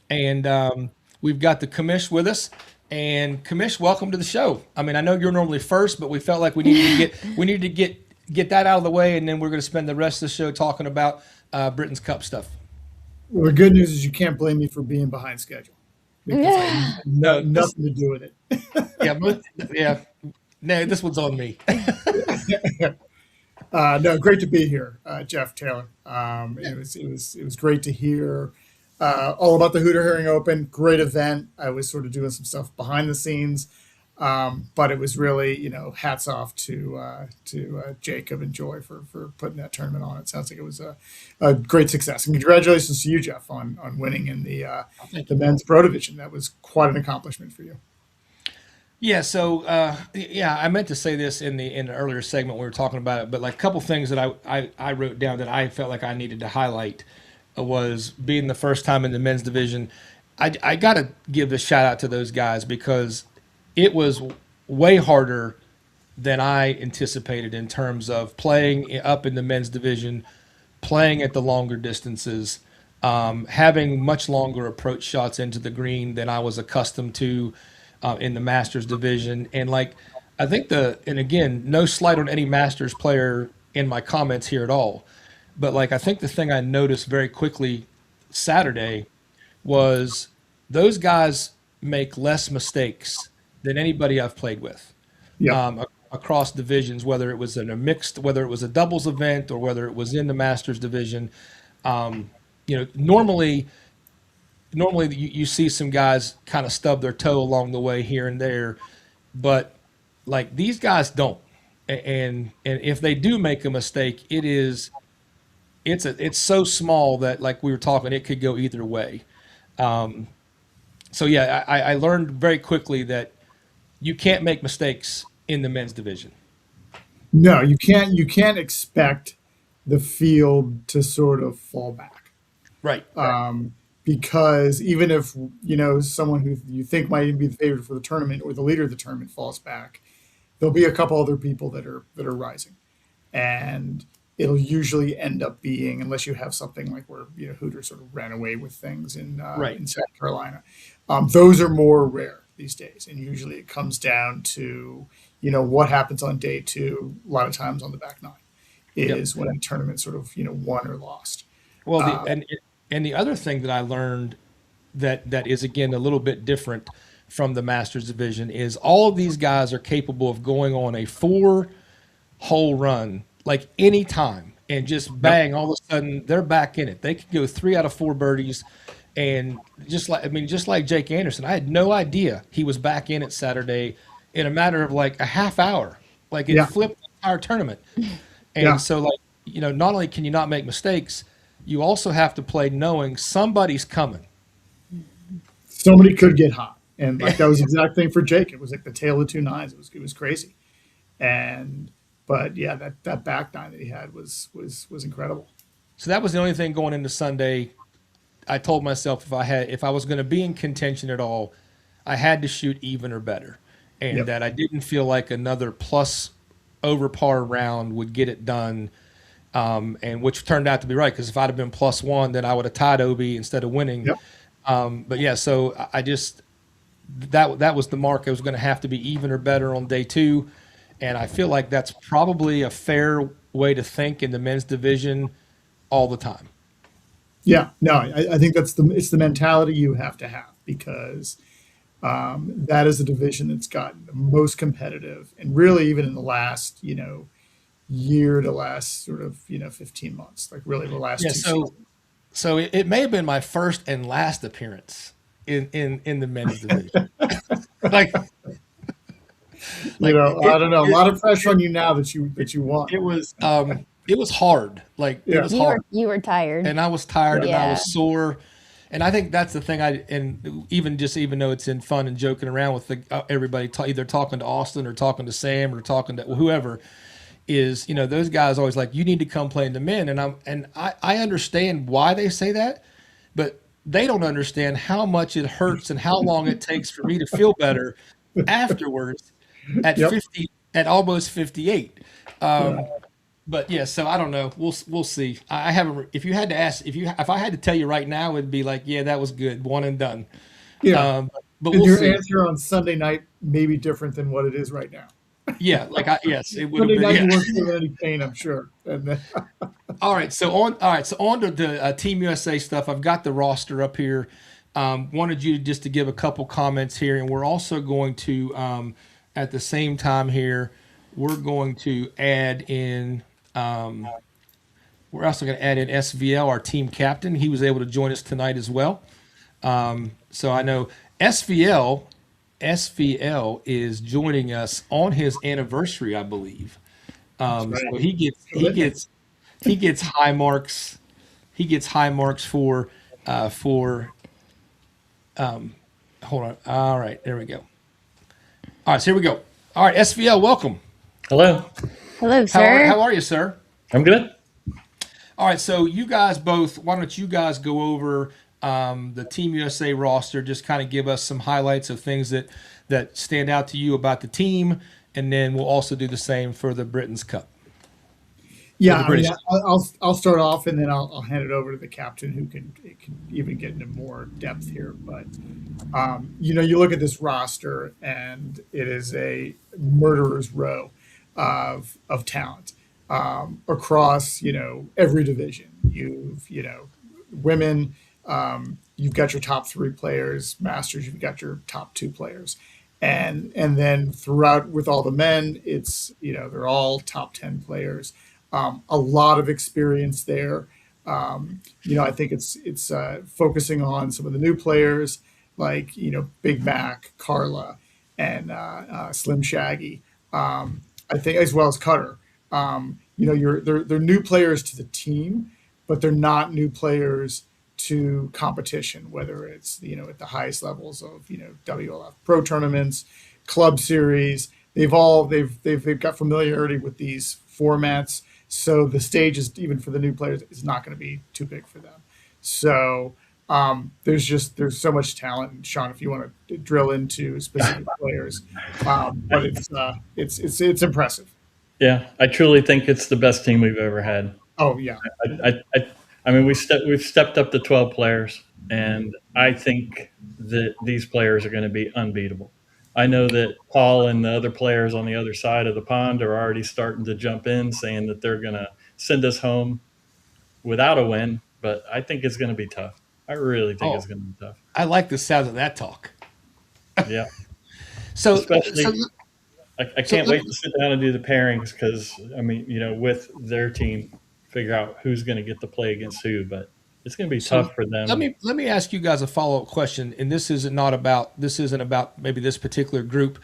B: And we've got the Commish with us. And Commish, welcome to the show. I mean, I know you're normally first, but we felt like we needed to get that out of the way, and then we're going to spend the rest of the show talking about Britain's Cup stuff.
F: Well, the good news is you can't blame me for being behind schedule.
B: No,
F: nothing to do with it.
B: yeah. No, this one's on me.
F: No, great to be here, Jeff Taylor. It was great to hear all about the Hooter Hearing Open. Great event. I was sort of doing some stuff behind the scenes, but it was really, hats off to Jacob and Joy for putting that tournament on. It sounds like it was a great success, and congratulations to you, Jeff, on winning in the men's pro division. That was quite an accomplishment for you.
B: Yeah, so I meant to say this in the earlier segment we were talking about it, but like a couple things that I wrote down that I felt like I needed to highlight was being the first time in the men's division. I got to give a shout out to those guys because it was way harder than I anticipated in terms of playing up in the men's division, playing at the longer distances, having much longer approach shots into the green than I was accustomed to. In the Masters division. And like, I think and again, no slight on any Masters player in my comments here at all. But like, I think the thing I noticed very quickly Saturday was those guys make less mistakes than anybody I've played with.
F: Yeah.
B: Across divisions, whether it was in a mixed, whether it was a doubles event or whether it was in the Masters division. Normally you see some guys kind of stub their toe along the way here and there, but like these guys don't. And if they do make a mistake, it's so small that, like we were talking, it could go either way. So yeah, I learned very quickly that you can't make mistakes in the men's division.
F: No, you can't expect the field to sort of fall back.
B: Right.
F: Because even if, someone who you think might even be the favorite for the tournament or the leader of the tournament falls back, there'll be a couple other people that are rising. And it'll usually end up being, unless you have something like where, Hooter sort of ran away with things in South Carolina. Those are more rare these days. And usually it comes down to, what happens on day two, a lot of times on the back nine, is when a tournament sort of, won or lost.
B: Well, and the other thing that I learned that is, again, a little bit different from the Masters division is all of these guys are capable of going on a 4-hole run like any time and just bang, all of a sudden they're back in it. They could go 3 out of 4 birdies. And just like Jake Anderson, I had no idea he was back in it Saturday in a matter of like a half hour. Like it flipped the entire tournament. And so like, not only can you not make mistakes, you also have to play knowing somebody's coming.
F: Somebody could get hot. And like that was the exact thing for Jake. It was like the tail of 2 nines. It was crazy. But yeah, that back nine that he had was incredible.
B: So that was the only thing going into Sunday. I told myself if I was going to be in contention at all, I had to shoot even or better. And that I didn't feel like another plus over par round would get it done. And which turned out to be right, because if I'd have been +1, then I would have tied Obie instead of winning. But yeah, so I just that was the mark. I was going to have to be even or better on day 2, and I feel like that's probably a fair way to think in the men's division all the time.
F: Yeah, no, I think it's the mentality you have to have, because that is a division that's gotten the most competitive, and really even in the last year to last sort of 15 months, like really the last 2 seasons.
B: So it may have been my first and last appearance in the men's division. I
F: don't know, a lot of pressure on you now that you won.
B: It was hard. Like it was hard.
C: You were tired,
B: and I was tired, and I was sore. And I think that's the thing. Even though it's in fun and joking around with everybody, either talking to Austin or talking to Sam or talking to whoever. Is those guys always like, you need to come play in the men, and I understand why they say that, but they don't understand how much it hurts and how long it takes for me to feel better afterwards at 50, at almost 58. But yeah, so I don't know. We'll see. I haven't. If you had to ask, if I had to tell you right now, it'd be like, yeah, that was good, one and done.
F: Yeah.
B: But
F: and
B: we'll
F: your
B: see.
F: answer on Sunday night may be different than what it is right now.
B: Yeah, yes, it would have
F: Sunday
B: been.
F: night
B: Yeah.
F: you weren't feeling any pain, I'm sure. And
B: All right, so on to the Team USA stuff. I've got the roster up here. Wanted you just to give a couple comments here, and we're also going to, at the same time here, we're going to add in. We're also going to add in SVL, our team captain. He was able to join us tonight as well. So I know SVL is joining us on his anniversary, I believe. So he gets high marks. He gets high marks for. Hold on. All right, there we go. All right, so here we go. All right, SVL, welcome.
G: Hello.
C: Hello, sir.
B: How are you, sir?
G: I'm good.
B: All right, so you guys both, why don't you guys go over the Team USA roster, just kind of give us some highlights of things that stand out to you about the team, and then we'll also do the same for the Britain's Cup.
F: Yeah, I mean, I'll start off, and then I'll hand it over to the captain, who can even get into more depth here. But you look at this roster, and it is a murderer's row of talent across every division. You've women, you've got your top 3 players. Masters, you've got your top 2 players, and then throughout with all the men, it's they're all top 10 players. A lot of experience there. I think it's focusing on some of the new players like Big Mac, Carla, and Slim Shaggy. I think as well as Cutter. They're new players to the team, but they're not new players to competition. Whether it's at the highest levels of WLF Pro tournaments, Club Series, they've got familiarity with these formats. So the stage is, even for the new players, is not going to be too big for them. So there's so much talent. And Shawn, if you want to drill into specific players, but it's impressive.
G: Yeah, I truly think it's the best team we've ever had.
F: Oh yeah.
G: I mean, we've stepped up to 12 players, and I think that these players are going to be unbeatable. I know that Paul and the other players on the other side of the pond are already starting to jump in, saying that they're going to send us home without a win, but I think it's going to be tough. I really think it's going to be tough.
B: I like the sound of that talk.
G: Yeah.
B: Especially,
G: I can't wait to sit down and do the pairings because, with their team, figure out who's going to get to play against who, but it's going to be tough for them.
B: Let me ask you guys a follow-up question, and this isn't about maybe this particular group,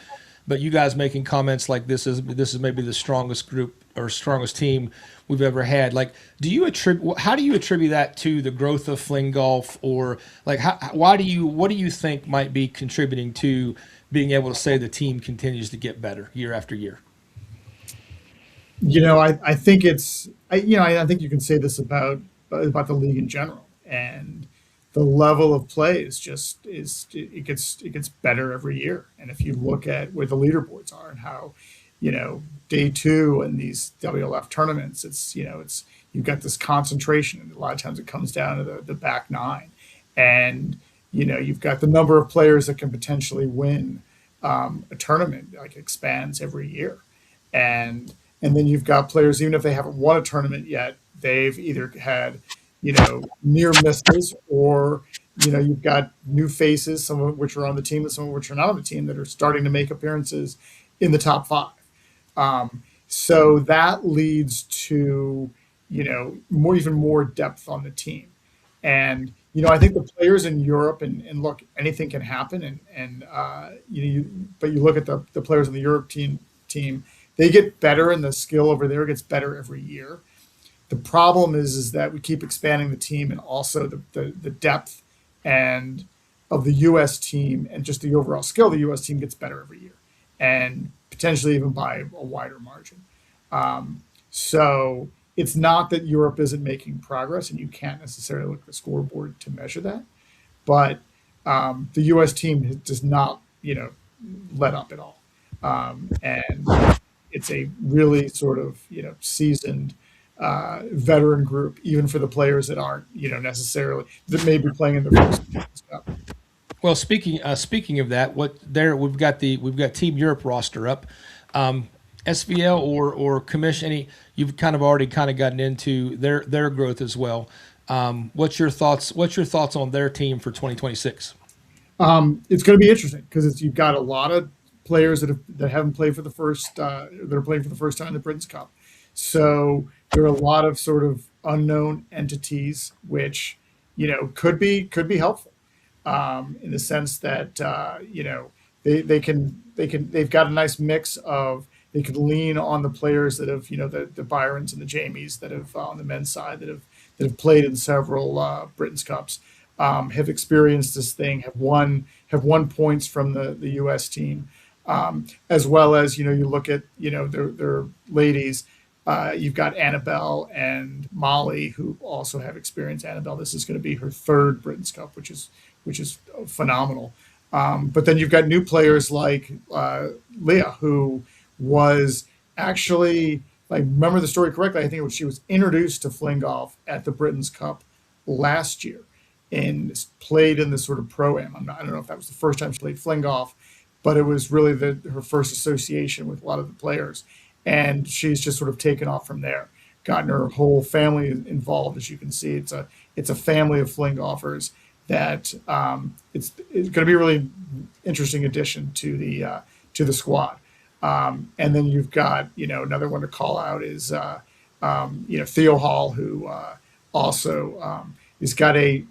B: but you guys making comments like this is maybe the strongest group or strongest team we've ever had. Like, how do you attribute that to the growth of Fling golf, or like what do you think might be contributing to being able to say the team continues to get better year after year?
F: I think I think you can say this about the league in general, and the level of play it gets better every year. And if you look at where the leaderboards are and how day 2 in these WLF tournaments, it's you've got this concentration, and a lot of times it comes down to the back 9, and you've got the number of players that can potentially win a tournament like expands every year, and then you've got players, even if they haven't won a tournament yet, they've either had near misses, or you've got new faces, some of which are on the team and some of which are not on the team, that are starting to make appearances in the top 5. So that leads to even more depth on the team. And I think the players in Europe, and look, anything can happen, but you look at the players in the Europe team, they get better, and the skill over there gets better every year. The problem is that we keep expanding the team, and also the depth and of the U.S. team, and just the overall skill of the U.S. team gets better every year, and potentially even by a wider margin. So it's not that Europe isn't making progress, and you can't necessarily look at the scoreboard to measure that, but the U.S. team does not let up at all, and it's a really sort of seasoned veteran group, even for the players that aren't necessarily, that may be playing in the first cup.
B: Well, speaking of that, we've got Team Europe roster up. SVL or Commish, you've kind of already gotten into their growth as well. What's your thoughts? What's your thoughts on their team for 2026?
F: It's going to be interesting because you've got a lot of players that haven't played for the first that are playing for the first time in the Britain's Cup. So there are a lot of sort of unknown entities, which could be helpful in the sense that they've got a nice mix of they can lean on the players that have the Byrons and the Jamies that have on the men's side that have played in several Britain's Cups. Have experienced this thing, have won points from the U.S. team, as well as you look at their ladies. You've got Annabelle and Molly who also have experience. Annabelle, this is going to be her third Britain's Cup, which is phenomenal. But then you've got new players like Leah, who was actually, if I remember the story correctly, I think she was introduced to fling golf at the Britain's Cup last year. And played in this sort of pro-am. I don't know if that was the first time she played fling golf, but it was really her first association with a lot of the players. And she's just sort of taken off from there, gotten her whole family involved. As you can see, it's a family of fling golfers that it's going to be a really interesting addition to the squad. And then you've got another one to call out is Theo Hall, who also he's got a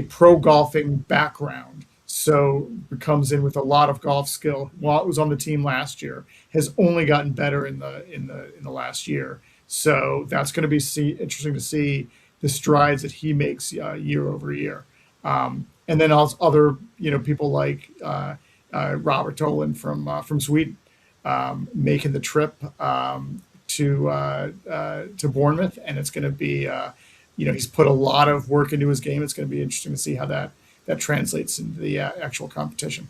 F: pro golfing background, so comes in with a lot of golf skill. While it was on the team last year, has only gotten better in the last year. So that's going to be interesting to see the strides that he makes year over year. And then also other people like Robert Tolan from Sweden making the trip to Bournemouth, and it's going to be. He's put a lot of work into his game. It's going to be interesting to see how that translates into the actual competition.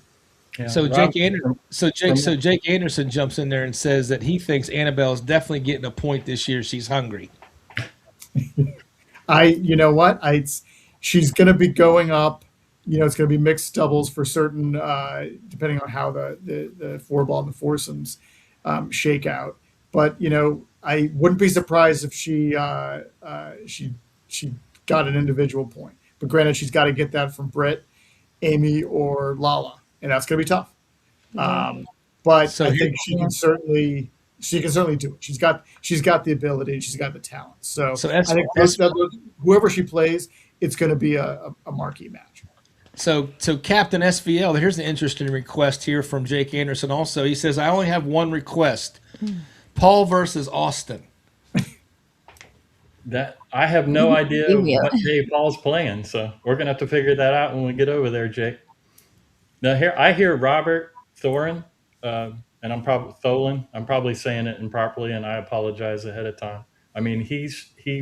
G: Yeah,
B: So Jake Anderson jumps in there and says that he thinks Annabelle is definitely getting a point this year. She's hungry.
F: She's going to be going up. It's going to be mixed doubles for certain, depending on how the four ball and the foursomes shake out. But I wouldn't be surprised if she got an individual point. But granted, she's got to get that from Britt, Amy, or Lala, and that's going to be tough. But so I think she can certainly do it. She's got the ability and she's got the talent. So I think whoever she plays, it's going to be a marquee match.
B: So Captain SVL, here's an interesting request here from Jake Anderson. Also, he says, I only have one request: Paul versus Austin.
G: That I have no idea what day Paul's playing, so we're gonna have to figure that out when we get over there, Jake. Now here I hear Robert Thorin, and I'm probably saying it improperly, and I apologize ahead of time. I mean, he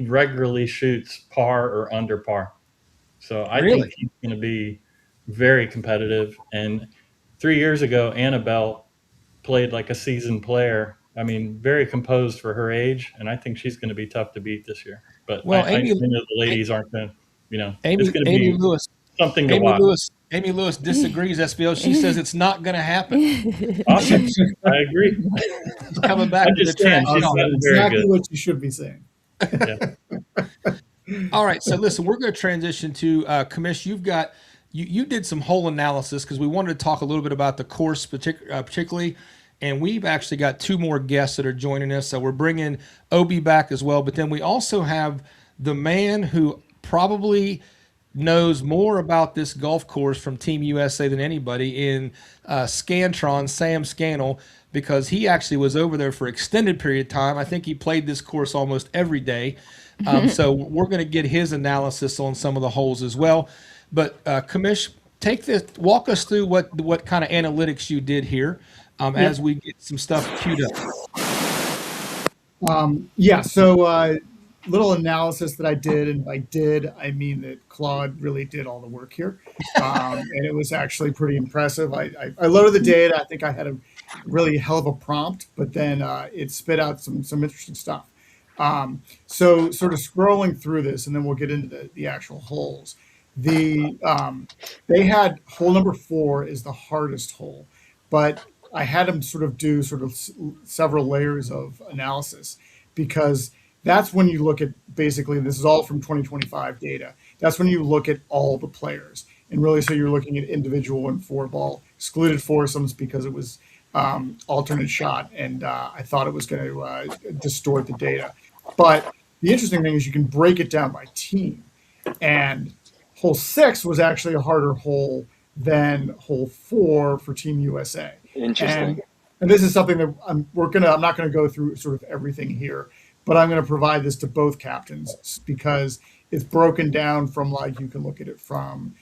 G: regularly shoots par or under par, so I think he's going to be very competitive. And 3 years ago, Annabelle played like a seasoned player. I mean, very composed for her age, and I think she's going to be tough to beat this year. But I know the ladies aren't going to, it's going to be Lewis, something to watch.
B: Amy Lewis disagrees, SVL. She says it's not going to happen.
G: Awesome. I agree.
B: She's coming back to the track.
F: Exactly what you should be saying.
B: Yeah. All right, so listen, we're going to transition to Commish. You did some hole analysis because we wanted to talk a little bit about the course particularly. And we've actually got two more guests that are joining us. So we're bringing Obie back as well. But then we also have the man who probably knows more about this golf course from Team USA than anybody in Scantron, Sam Scannell, because he actually was over there for an extended period of time. I think he played this course almost every day. So we're going to get his analysis on some of the holes as well. But Commish, walk us through what kind of analytics you did here. As we get some stuff queued up.
F: So little analysis that I did, and by did, I mean that Claude really did all the work here. And it was actually pretty impressive. I loaded the data. I think I had a really hell of a prompt, but then it spit out some interesting stuff. So sort of scrolling through this, and then we'll get into the actual holes. They had hole number 4 is the hardest hole, but I had them do several layers of analysis because that's when you look at basically, this is all from 2025 data. That's when you look at all the players. And really, so you're looking at individual and four ball, excluded foursomes because it was alternate shot. And I thought it was going to distort the data. But the interesting thing is you can break it down by team. And hole 6 was actually a harder hole than hole 4 for Team USA.
H: Interesting.
F: And this is something that I'm not going to go through sort of everything here, but I'm going to provide this to both captains because it's broken down from, like, you can look at it from,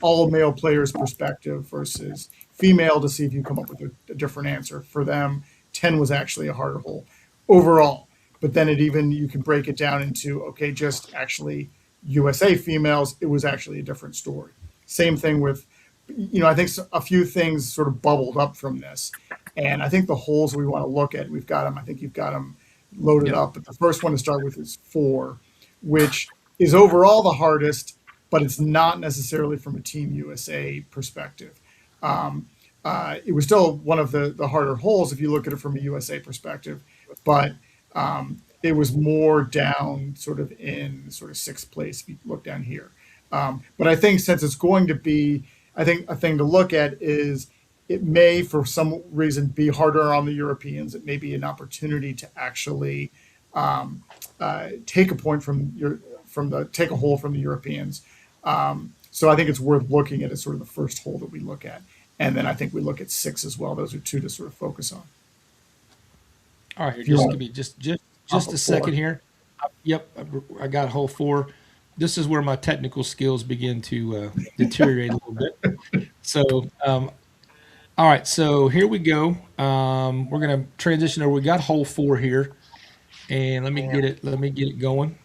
F: all male players' perspective versus female to see if you come up with a different answer. For them, 10 was actually a harder hole overall. But then you can break it down into, okay, just actually USA females, it was actually a different story. Same thing with, I think a few things sort of bubbled up from this. And I think the holes we want to look at, we've got them, I think you've got them loaded up. But the first one to start with is 4, which is overall the hardest, but it's not necessarily from a Team USA perspective. It was still one of the harder holes if you look at it from a USA perspective, but it was more down sort of in sort of 6th place if you look down here. But I think since it's going to be, I think a thing to look at is it may, for some reason, be harder on the Europeans. It may be an opportunity to actually take a point take a hole from the Europeans. So I think it's worth looking at as sort of the first hole that we look at. And then I think we look at 6 as well. Those are 2 to sort of focus on.
B: All right, just give me just a second here. Yep, I got hole 4. This is where my technical skills begin to deteriorate a little bit. So, all right, so here we go. We're going to transition over. We got hole 4 here, and let me get it going.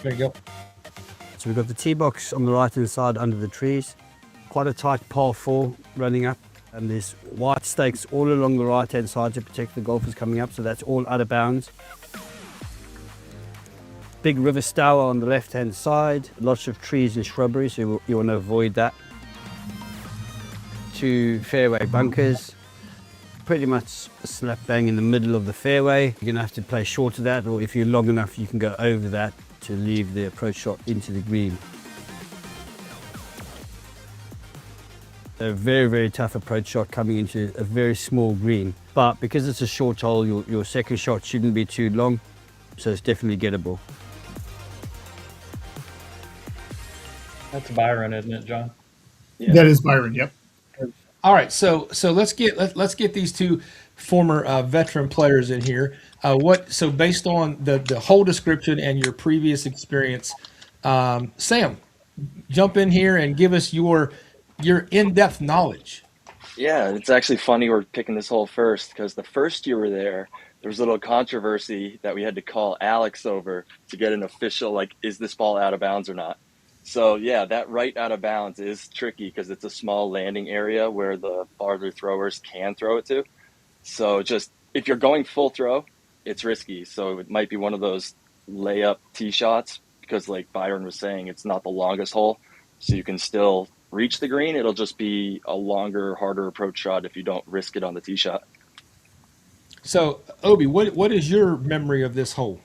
B: There you go.
I: So we've got the tee box on the right hand side under the trees. Quite a tight par 4 running up. And there's white stakes all along the right hand side to protect the golfers coming up, so that's all out of bounds. Big river stour on the left hand side, lots of trees and shrubbery, so you want to avoid that. 2 fairway bunkers, pretty much slap bang in the middle of the fairway. You're going to have to play short of that, or if you're long enough you can go over that to leave the approach shot into the green. A very, very tough approach shot coming into a very small green. But because it's a short hole, your second shot shouldn't be too long, so it's definitely gettable.
G: That's Byron, isn't it, John?
F: Yeah. That is Byron, yep.
B: All right, so let's get these 2 former veteran players in here. So based on the hole description and your previous experience, Sam, jump in here and give us your in-depth knowledge.
H: Yeah, it's actually funny we're picking this hole first because the first year we were there was a little controversy that we had to call Alex over to get an official, like, is this ball out of bounds or not? So, yeah, that right out of bounds is tricky because it's a small landing area where the farther throwers can throw it to. So just if you're going full throw, it's risky. So it might be one of those layup tee shots because, like Byron was saying, it's not the longest hole. So you can still reach the green. It'll just be a longer, harder approach shot if you don't risk it on the tee shot.
B: So, Obie, what is your memory of this hole?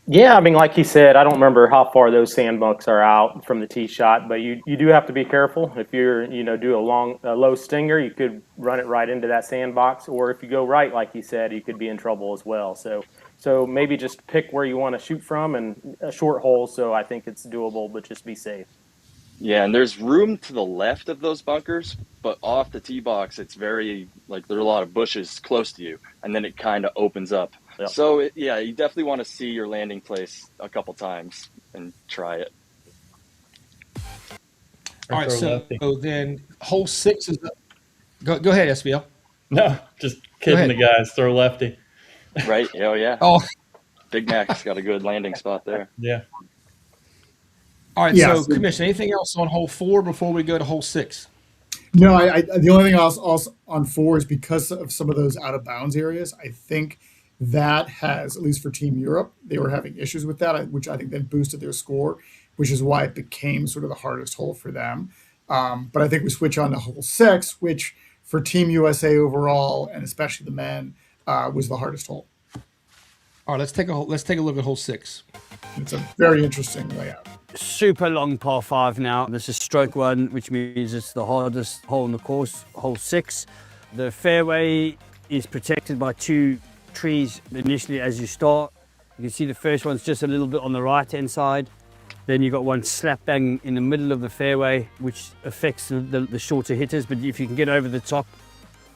E: Yeah, I mean, like he said, I don't remember how far those sandbucks are out from the tee shot, but you do have to be careful. If you're, do a low stinger, you could run it right into that sandbox, or if you go right, like he said, you could be in trouble as well. So maybe just pick where you want to shoot from and a short hole. So I think it's doable, but just be safe.
H: Yeah, and there's room to the left of those bunkers, but off the tee box, it's very, like, there are a lot of bushes close to you, and then it kind of opens up. Yep. So, you definitely want to see your landing place a couple times and try it.
B: All right, so then hole 6 is go ahead, SBL.
G: No, just kidding the guys. Throw lefty.
H: Right? Oh, yeah.
B: Oh,
H: Big Mac's got a good landing spot there.
G: Yeah.
B: All right, so Commish, anything else on hole 4 before we go to hole 6?
F: No, I the only thing else on 4 is because of some of those out of bounds areas. I think that has, at least for Team Europe, they were having issues with that, which I think then boosted their score, which is why it became sort of the hardest hole for them. But I think we switch on to hole 6, which for Team USA overall, and especially the men, was the hardest hole.
B: All right, let's take a look at hole 6.
F: It's a very interesting layout.
I: Super long par 5 now. This is stroke 1, which means it's the hardest hole in the course, hole 6. The fairway is protected by 2 trees initially as you start. You can see the first one's just a little bit on the right hand side. Then you've got one slap bang in the middle of the fairway, which affects the shorter hitters, but if you can get over the top,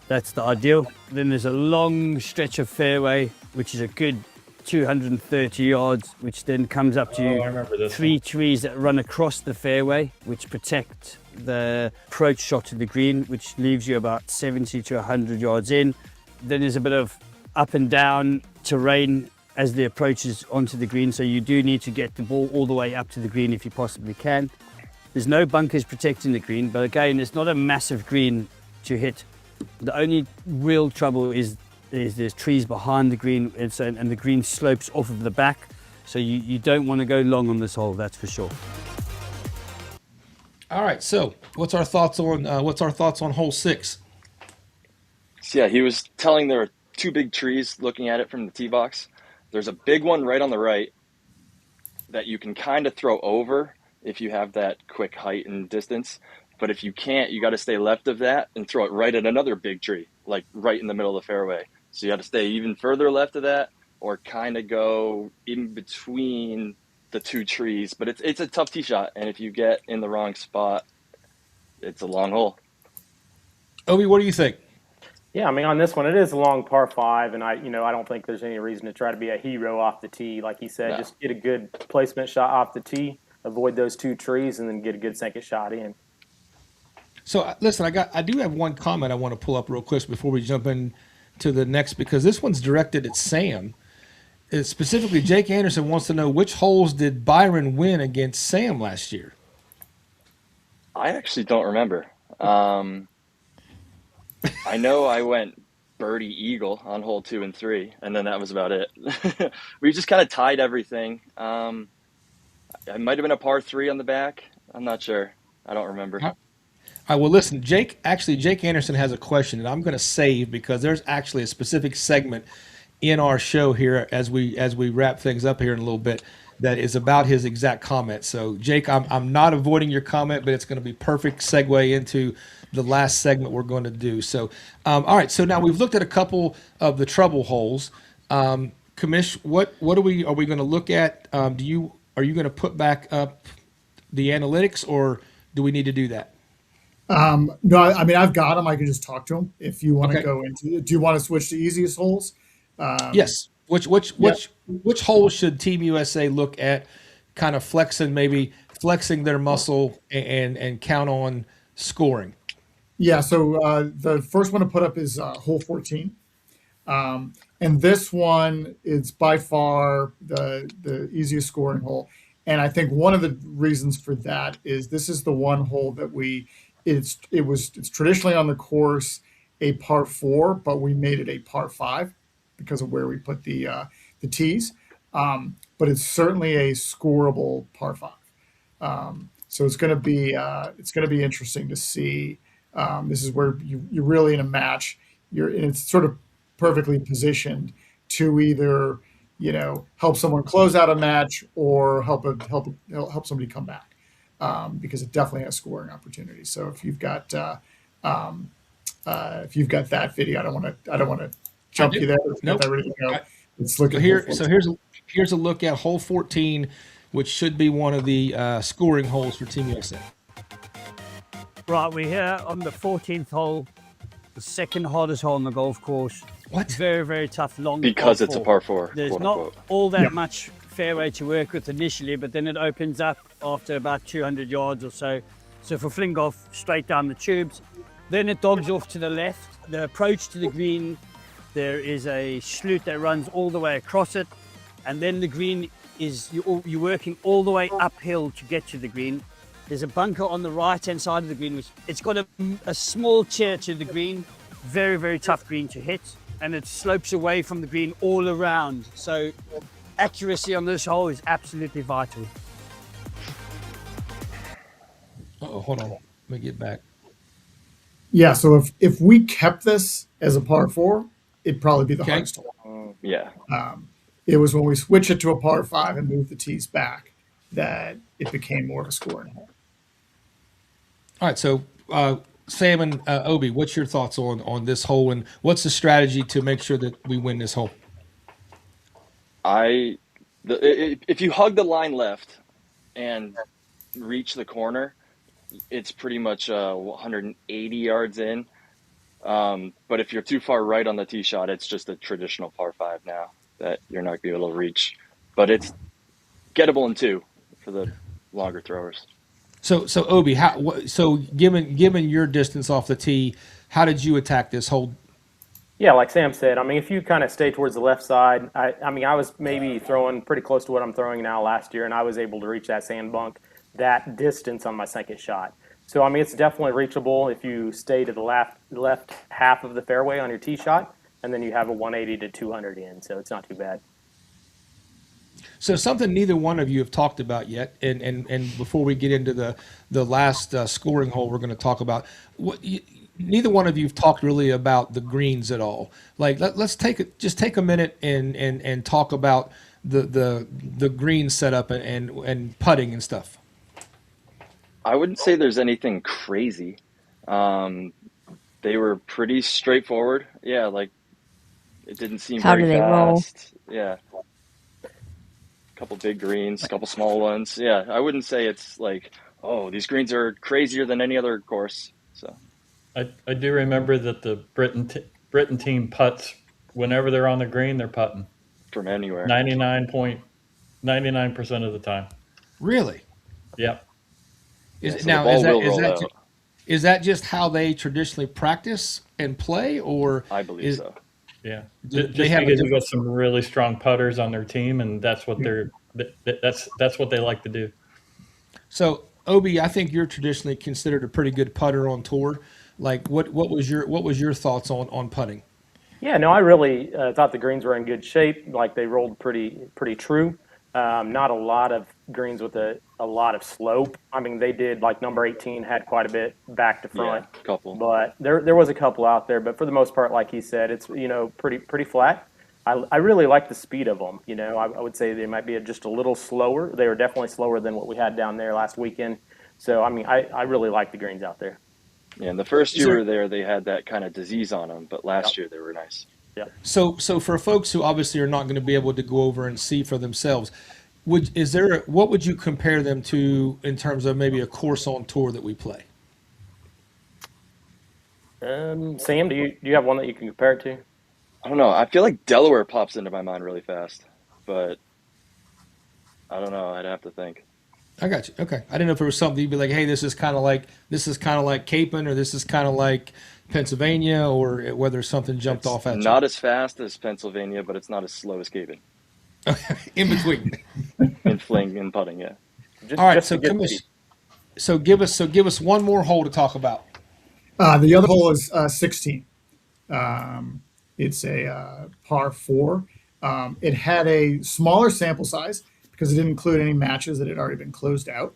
I: that's the ideal. Then there's a long stretch of fairway, which is a good 230 yards, which then comes up to 3 trees that run across the fairway, which protect the approach shot to the green, which leaves you about 70 to 100 yards in. Then there's a bit of up and down terrain as the approach is onto the green, so you do need to get the ball all the way up to the green if you possibly can. There's no bunkers protecting the green, but again, it's not a massive green to hit. The only real trouble is there's trees behind the green, and the green slopes off of the back, so you don't want to go long on this hole, that's for sure.
B: All right, so what's our thoughts on hole 6?
H: So yeah, he was telling there are 2 big trees looking at it from the tee box. There's a big one right on the right that you can kind of throw over if you have that quick height and distance. But if you can't, you got to stay left of that and throw it right at another big tree, like right in the middle of the fairway. So you got to stay even further left of that or kind of go in between the 2 trees. But it's a tough tee shot. And if you get in the wrong spot, it's a long hole.
B: Obie, what do you think?
E: Yeah, I mean, on this one, it is a long par 5, and I don't think there's any reason to try to be a hero off the tee. Like he said,
H: No.
E: Just get a good placement shot off the tee, avoid those 2 trees, and then get a good second shot in.
B: So listen, I do have one comment I want to pull up real quick before we jump in to the next, because this one's directed at Sam. It's specifically, Jake Anderson wants to know, which holes did Byron win against Sam last year?
H: I actually don't remember. I know I went birdie eagle on hole 2 and 3, and then that was about it. We just kind of tied everything. It might have been a par 3 on the back. I'm not sure. I don't remember.
B: All right, well, listen, Jake Anderson has a question, and I'm going to save, because there's actually a specific segment in our show here as we wrap things up here in a little bit that is about his exact comment. So, Jake, I'm not avoiding your comment, but it's going to be perfect segue into the last segment we're going to do. So, all right. So now we've looked at a couple of the trouble holes. Commish, what are we going to look at? Are you going to put back up the analytics, or do we need to do that?
F: No, I mean, I've got them. I can just talk to them. If you want to
B: Okay.
F: go into, do you want to switch to easiest holes?
B: Yes. Which holes should Team USA look at, kind of flexing their muscle and count on scoring?
F: Yeah. So the first one to put up is hole 14. And this one is by far the easiest scoring hole. And I think one of the reasons for that is this is the one hole that it's traditionally on the course a par 4, but we made it a par 5 because of where we put the tees. But it's certainly a scoreable par 5. So it's going to be interesting to see. This is where you're really in a match. It's sort of perfectly positioned to either help someone close out a match or help somebody come back, because it definitely has scoring opportunities. So if you've got that video, I don't want to jump you there.
B: Nope.
F: Get that ready to go. Let's look
B: So
F: at
B: here,
F: hole
B: so
F: 14.
B: here's a look at hole 14, which should be one of the scoring holes for Team USA.
I: Right, we're here on the 14th hole, the second hardest hole on the golf course.
B: What?
I: Very, very tough, long
H: Because
I: par
H: it's a
I: four.
H: par 4.
I: There's
H: quote
I: not
H: unquote.
I: all that much fairway to work with initially, but then it opens up after about 200 yards or so. So for Fling golf, straight down the tubes. Then it dogs off to the left. The approach to the green, there is a sloot that runs all the way across it. And then the green is, you're working all the way uphill to get to the green. There's a bunker on the right-hand side of the green, which it's got a small chair to the green. Very, very tough green to hit. And it slopes away from the green all around. So accuracy on this hole is absolutely vital.
B: Uh-oh, hold on. Let me get back.
F: Yeah. So if we kept this as a par 4, it'd probably be the hardest hole.
H: Yeah.
F: It was when we switched it to a par 5 and moved the tees back that it became more of a scoring hole.
B: All right, so Sam and Obie, what's your thoughts on this hole, and what's the strategy to make sure that we win this hole?
H: If you hug the line left and reach the corner, it's pretty much 180 yards in. But if you're too far right on the tee shot, it's just a traditional par 5 now that you're not going to be able to reach. But it's gettable in 2 for the longer throwers.
B: So Obie, given your distance off the tee, how did you attack this hole?
E: Yeah, like Sam said, I mean, if you kind of stay towards the left side, I mean, I was maybe throwing pretty close to what I'm throwing now last year, and I was able to reach that sand bunk that distance on my second shot. So, I mean, it's definitely reachable if you stay to the left half of the fairway on your tee shot, and then you have a 180 to 200 in, so it's not too bad.
B: So something neither one of you have talked about yet, and before we get into the last scoring hole we're going to talk about, neither one of you have talked really about the greens at all. Like let's take a minute and talk about the green setup and putting and stuff.
H: I wouldn't say there's anything crazy. They were pretty straightforward. Yeah, like it didn't seem
C: How
H: very
C: do they roll?
H: fast. Yeah. Couple big greens, couple small ones. Yeah, I wouldn't say it's like, oh, these greens are crazier than any other course. So
G: I do remember that the Britain team putts whenever they're on the green, they're putting
H: from anywhere.
G: 99% of the time.
B: Really?
G: Yep.
H: Is
B: that just how they traditionally practice and play, or
H: I believe so.
G: Yeah,
B: Just
G: because they've got some really strong putters on their team, and that's what that's what they like to do.
B: So, Obie, I think you're traditionally considered a pretty good putter on tour. Like, what was your thoughts on putting?
E: Yeah, no, I really thought the greens were in good shape. Like they rolled pretty true. Not a lot of greens with a lot of slope. I mean, they did, like number 18 had quite a bit back to front.
H: Yeah, a couple.
E: But there was a couple out there. But for the most part, like he said, it's, pretty flat. I really like the speed of them. I would say they might be just a little slower. They were definitely slower than what we had down there last weekend. So, I mean, I really like the greens out there.
H: Yeah, and the first year we were there, they had that kind of disease on them. But last year they were nice.
E: Yeah.
B: So for folks who obviously are not going to be able to go over and see for themselves, what would you compare them to in terms of maybe a course on tour that we play?
E: Sam, do you have one that you can compare it to?
H: I don't know. I feel like Delaware pops into my mind really fast, but I don't know. I'd have to think.
B: I got you. Okay, I didn't know if there was something you'd be like, hey, this is kind of like Capon, or this is kind of like Pennsylvania, or whether something jumped off at you.
H: Not as fast as Pennsylvania, but it's not as slow as Capon.
B: In between.
H: In Fling and putting, yeah.
B: All right, so give us one more hole to talk about.
F: The other hole is 16. It's a par 4. It had a smaller sample size because it didn't include any matches that had already been closed out.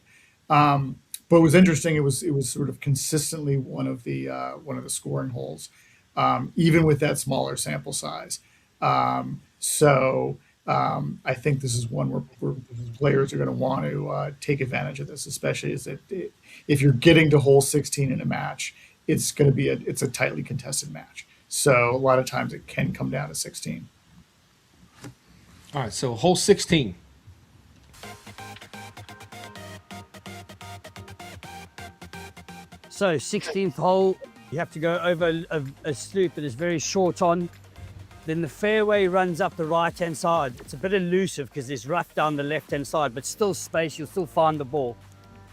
F: But it was interesting. It was sort of consistently one of the scoring holes, even with that smaller sample size. I think this is one where players are going to want to take advantage of this, especially if you're getting to hole 16 in a match, it's going to be a tightly contested match. So a lot of times it can come down to 16.
B: All right, so hole 16.
I: So 16th hole, you have to go over a sloop that is very short on. Then the fairway runs up the right-hand side. It's a bit elusive because there's rough down the left-hand side, but still space, you'll still find the ball.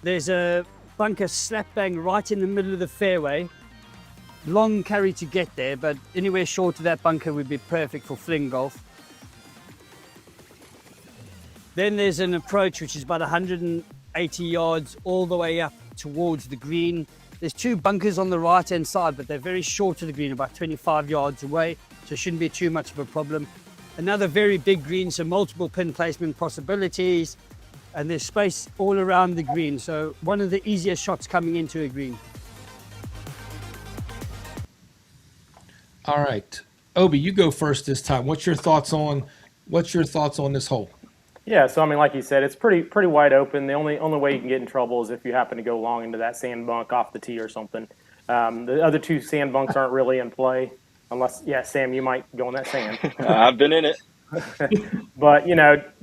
I: There's a bunker slap bang right in the middle of the fairway. Long carry to get there, but anywhere short of that bunker would be perfect for fling golf. Then there's an approach which is about 180 yards all the way up towards the green. There's 2 bunkers on the right-hand side, but they're very short of the green, about 25 yards away, so it shouldn't be too much of a problem. Another very big green, so multiple pin placement possibilities, and there's space all around the green, so one of the easiest shots coming into a green.
B: All right. Obie, you go first this time. What's your thoughts on what's your thoughts on this hole?
E: Yeah, so I mean, like you said, it's pretty wide open. The only way you can get in trouble is if you happen to go long into that sand bunk off the tee or something. The other two sand bunks aren't really in play, unless Sam, you might go in that sand.
H: I've been in it.
E: But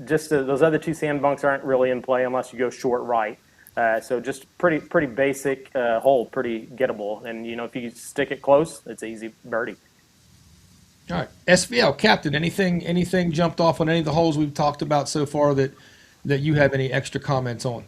E: just those other two sand bunks aren't really in play unless you go short right. So just pretty basic hole, pretty gettable, and if you stick it close, it's easy birdie.
B: All right, SVL captain. Anything jumped off on any of the holes we've talked about so far that you have any extra comments on?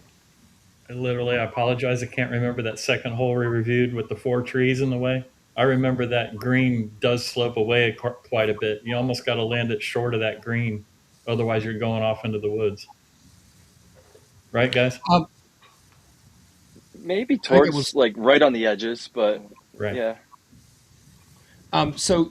G: I apologize. I can't remember that second hole we reviewed with the 4 trees in the way. I remember that green does slope away quite a bit. You almost got to land it short of that green. Otherwise, you're going off into the woods. Right, guys?
H: Maybe towards right on the edges, but
G: right.
H: Yeah.
B: So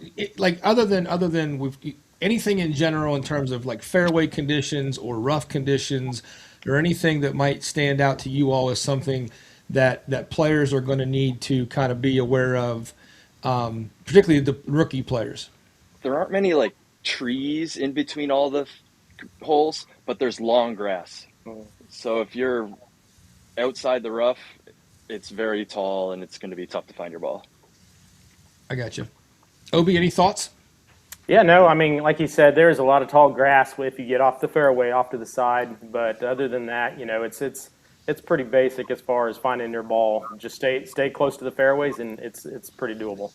B: other than with anything in general in terms of like fairway conditions or rough conditions or anything that might stand out to you all as something that players are going to need to kind of be aware of, particularly the rookie players.
H: There aren't many trees in between all the holes, but there's long grass. So if you're outside the rough, it's very tall and it's going to be tough to find your ball.
B: I got you. Obie, any thoughts?
E: Yeah, no, I mean, like you said, there's a lot of tall grass if you get off the fairway, off to the side. But other than that, it's pretty basic as far as finding your ball. Just stay close to the fairways, and it's pretty doable.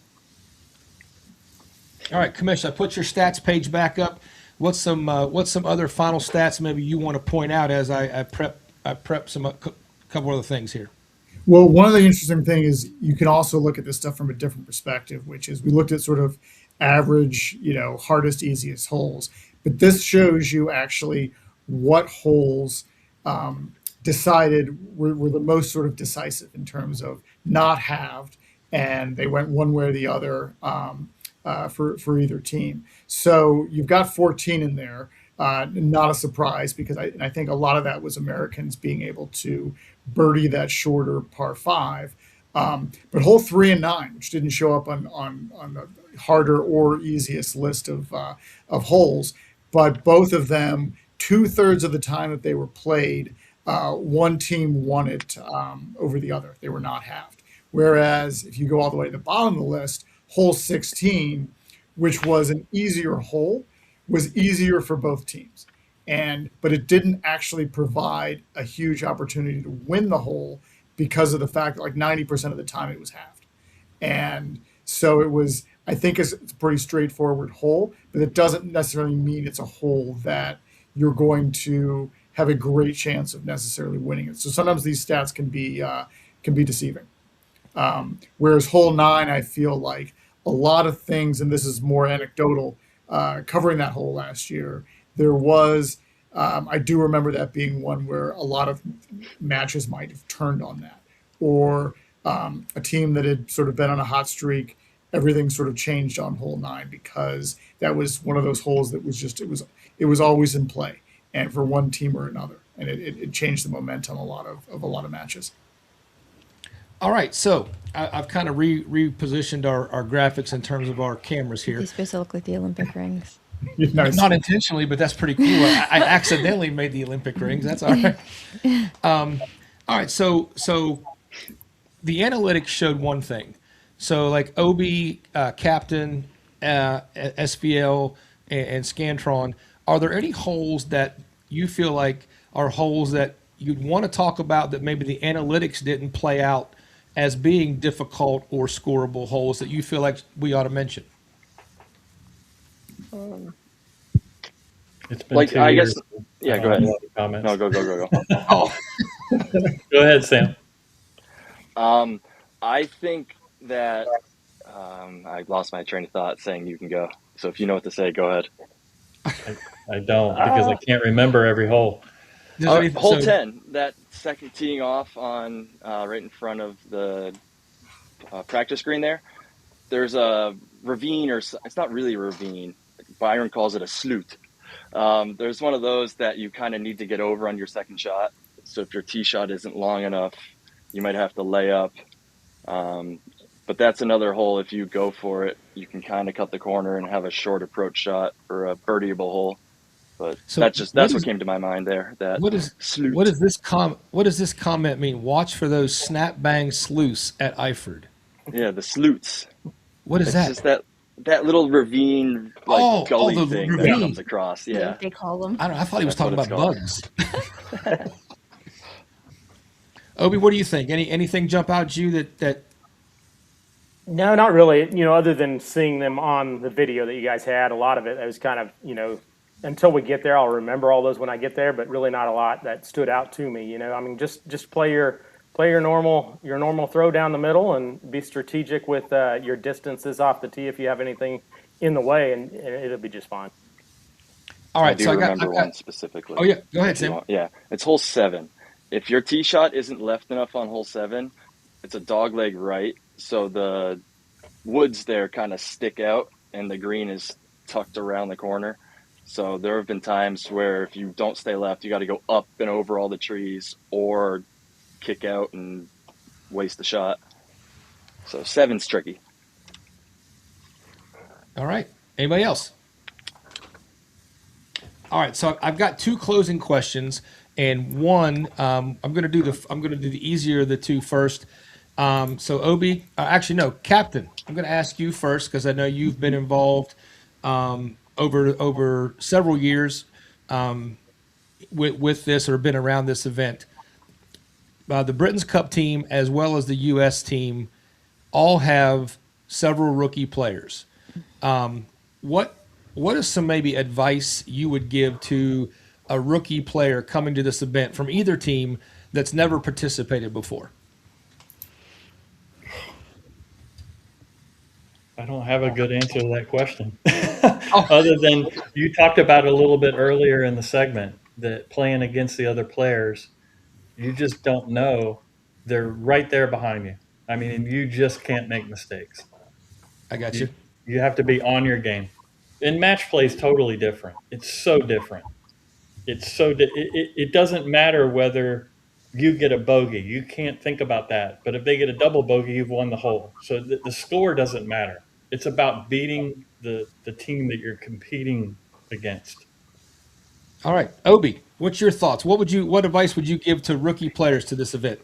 B: All right, Commish, I put your stats page back up. What's some other final stats maybe you want to point out as I prep some couple other things here?
F: Well, one of the interesting things is you can also look at this stuff from a different perspective, which is we looked at sort of average, hardest, easiest holes. But this shows you actually what holes decided were the most sort of decisive in terms of not halved, and they went one way or the other for either team. So you've got 14 in there. Not a surprise because I think a lot of that was Americans being able to birdie that shorter par 5. But hole 3 and 9, which didn't show up on the harder or easiest list of holes, but both of them, 2/3 of the time that they were played, one team won it over the other. They were not halved. Whereas if you go all the way to the bottom of the list, hole 16, which was an easier hole, was easier for both teams. But it didn't actually provide a huge opportunity to win the hole because of the fact that 90% of the time it was halved. And so it was, I think it's a pretty straightforward hole, but it doesn't necessarily mean it's a hole that you're going to have a great chance of necessarily winning it. So sometimes these stats can be deceiving. Whereas hole 9, I feel like a lot of things, and this is more anecdotal, covering that hole last year, there was, I do remember that being one where a lot of matches might have turned on that, or a team that had sort of been on a hot streak, everything sort of changed on hole 9 because that was one of those holes that was just, it was always in play, and for one team or another, and it changed the momentum of a lot of matches.
B: All right, so I've kind of repositioned our graphics in terms of our cameras here.
C: You're supposed to look like the Olympic rings.
F: Nice.
B: Not intentionally, but that's pretty cool. I accidentally made the Olympic rings. That's all right. All right, so the analytics showed one thing. So like Obie, Captain, SVL, and Scantron, are there any holes that you feel like are holes that you'd want to talk about that maybe the analytics didn't play out as being difficult or scoreable holes that you feel like we ought to mention?
G: It's been 2 years.
H: Yeah, go ahead.
G: Comments.
H: No, go.
G: Oh. Go ahead, Sam.
H: I think that I lost my train of thought saying you can go. So if you know what to say, go ahead.
G: I don't because I can't remember every hole.
H: Hole 10, that second teeing off on right in front of the practice green there. There's a ravine, or it's not really a ravine. Byron calls it a sloot. There's one of those that you kind of need to get over on your second shot. So if your tee shot isn't long enough, you might have to lay up. But that's another hole. If you go for it, you can kind of cut the corner and have a short approach shot for a birdieable hole. But
B: So
H: that's what came to my mind there. That
B: what is
H: sloot.
B: what does this comment mean? Watch for those snap bang sleuths at Eiford.
H: Yeah, the sloots.
B: What is
H: It's
B: that?
H: just that little ravine like gully
B: the
H: thing that
B: ravine.
H: comes across.
C: Yeah,
H: Yeah,
C: they call them.
B: I don't know. I thought he was
H: That's
B: talking
H: what
B: about
H: it's
B: bugs. Obi, what do you think? Anything jump out at you that
E: No, not really. Other than seeing them on the video that you guys had, a lot of it was kind of, until we get there, I'll remember all those when I get there, but really not a lot that stood out to me. I mean, just play your normal throw down the middle and be strategic with your distances off the tee if you have anything in the way, and it'll be just fine.
B: All right,
H: I do
B: so
H: remember one specifically.
B: Oh yeah, go ahead,
H: If you
B: Sam.
H: want. Yeah, it's hole 7. If your tee shot isn't left enough on hole 7, it's a dogleg right, so the woods there kind of stick out, and the green is tucked around the corner. So there have been times where if you don't stay left, you got to go up and over all the trees, or kick out and waste the shot. So 7's tricky.
B: All right. Anybody else? All right. So I've got 2 closing questions, and one I'm going to do the easier of the 2 first. So Obi, actually no, Captain. I'm going to ask you first because I know you've been involved over several years with this or been around this event. The Britain's Cup team as well as the U.S. team all have several rookie players. What is some maybe advice you would give to a rookie player coming to this event from either team that's never participated before?
G: I don't have a good answer to that question. Other than you talked about a little bit earlier in the segment that playing against the other players, you just don't know. They're right there behind you. I mean, you just can't make mistakes.
B: I got you.
G: You have to be on your game. And match play is totally different. It's so different. It doesn't matter whether you get a bogey. You can't think about that. But if they get a double bogey, you've won the hole. So the score doesn't matter. It's about beating the team that you're competing against.
B: All right, Obi, what's your thoughts? What advice would you give to rookie players to this event?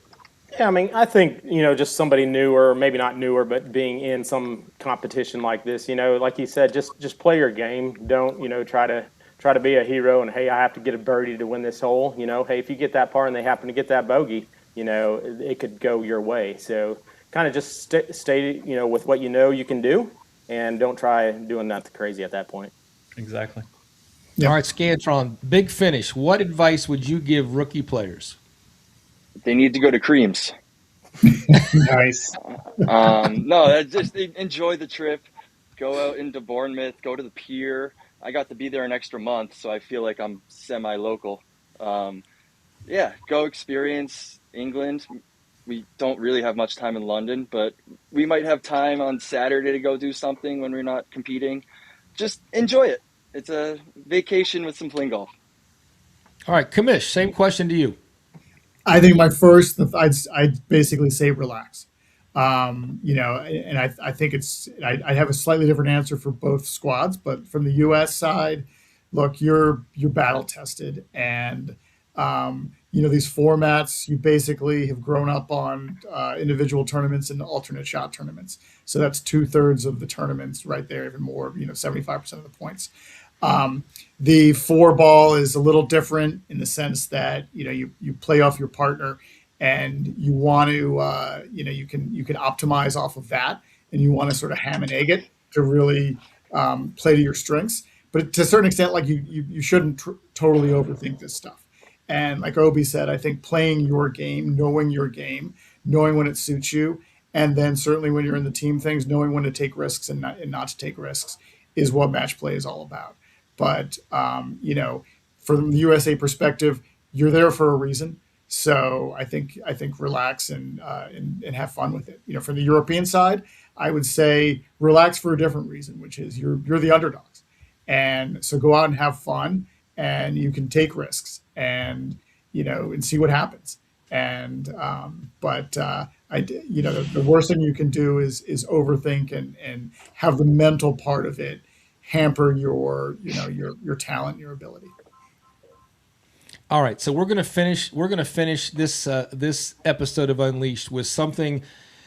E: Yeah, I mean, I think, just somebody newer, maybe not newer, but being in some competition like this, like you said, just play your game. Don't, try to be a hero and, hey, I have to get a birdie to win this hole. Hey, if you get that par and they happen to get that bogey, it could go your way. So kind of just stay, with what you can do, and don't try doing that crazy at that point.
G: Exactly.
B: All right, Scantron, big finish. What advice would you give rookie players?
H: They need to go to Creams.
F: Nice.
H: No, just enjoy the trip. Go out into Bournemouth. Go to the pier. I got to be there an extra month, so I feel like I'm semi-local. Yeah, go experience England. We don't really have much time in London, but we might have time on Saturday to go do something when we're not competing. Just enjoy it. It's a vacation with some fling golf.
B: All right, Commish, same question to you.
F: I think I'd basically say relax. And I think I have a slightly different answer for both squads, but from the U.S. side, look, you're battle tested, and these formats, you basically have grown up on individual tournaments and alternate shot tournaments. So that's 2/3 of the tournaments right there, even more, 75% of the points. The 4-ball is a little different in the sense that, you play off your partner, and you want to, you can optimize off of that, and you want to sort of ham and egg it to really play to your strengths. But to a certain extent, like you shouldn't totally overthink this stuff. And like Obi said, I think playing your game, knowing when it suits you, and then certainly when you're in the team things, knowing when to take risks and not to take risks is what match play is all about. But, from the USA perspective, you're there for a reason. So I think relax and have fun with it. From the European side, I would say relax for a different reason, which is you're the underdogs. And so go out and have fun, and you can take risks and see what happens. And the worst thing you can do is overthink and have the mental part of it hamper your talent, your ability.
B: All right, so we're gonna finish. We're gonna finish this this episode of Unleashed with something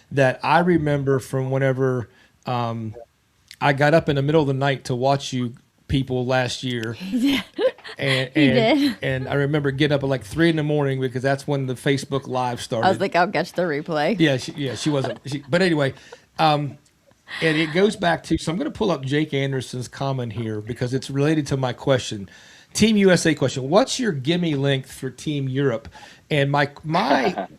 B: that I remember from whenever I got up in the middle of the night to watch you people last year, and
C: You did.
B: and I remember getting up at like 3 a.m. because that's when the Facebook Live started.
C: I was like, I'll catch the replay.
B: Yeah, she wasn't. But anyway, and it goes back to. So I'm going to pull up Jake Anderson's comment here because it's related to my question. Team USA question. What's your gimme length for Team Europe? And my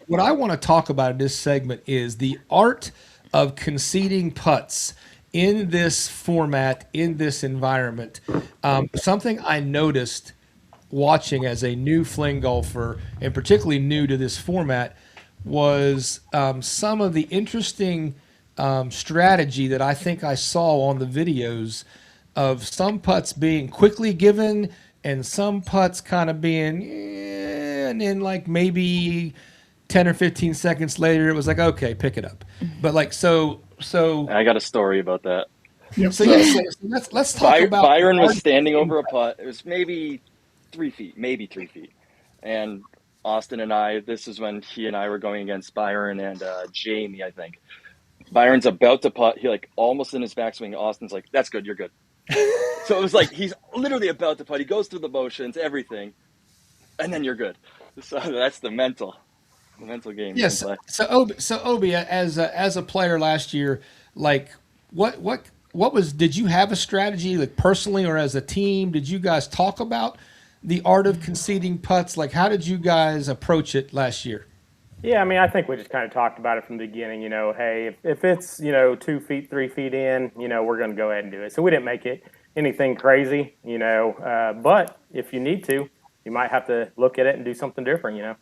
B: what I want to talk about in this segment is the art of conceding putts in this format, in this environment. Something I noticed watching as a new Fling golfer, and particularly new to this format, was some of the interesting strategy that I think I saw on the videos of some putts being quickly given and some putts kind of being, and then like maybe 10 or 15 seconds later, it was like, okay, pick it up. But like, so
H: I got a story about that.
F: Yep.
B: so let's talk about
H: Byron was standing over a putt. It was maybe 3 feet, and Austin and I. This is when he and I were going against Byron and Jamie, I think. Byron's about to putt. He like almost in his backswing. Austin's like, "That's good, you're good." So it was like he's literally about to putt. He goes through the motions, everything, and then you're good. So that's the mental game.
B: Yes. So Obie, as a player last year, like what was? Did you have a strategy, like personally or as a team? Did you guys talk about the art of conceding putts? Like, how did you guys approach it last year?
E: Yeah, I mean, I think we just kind of talked about it from the beginning. Hey, if it's 2 feet, 3 feet in, we're going to go ahead and do it. So we didn't make it anything crazy, But if you need to, you might have to look at it and do something different,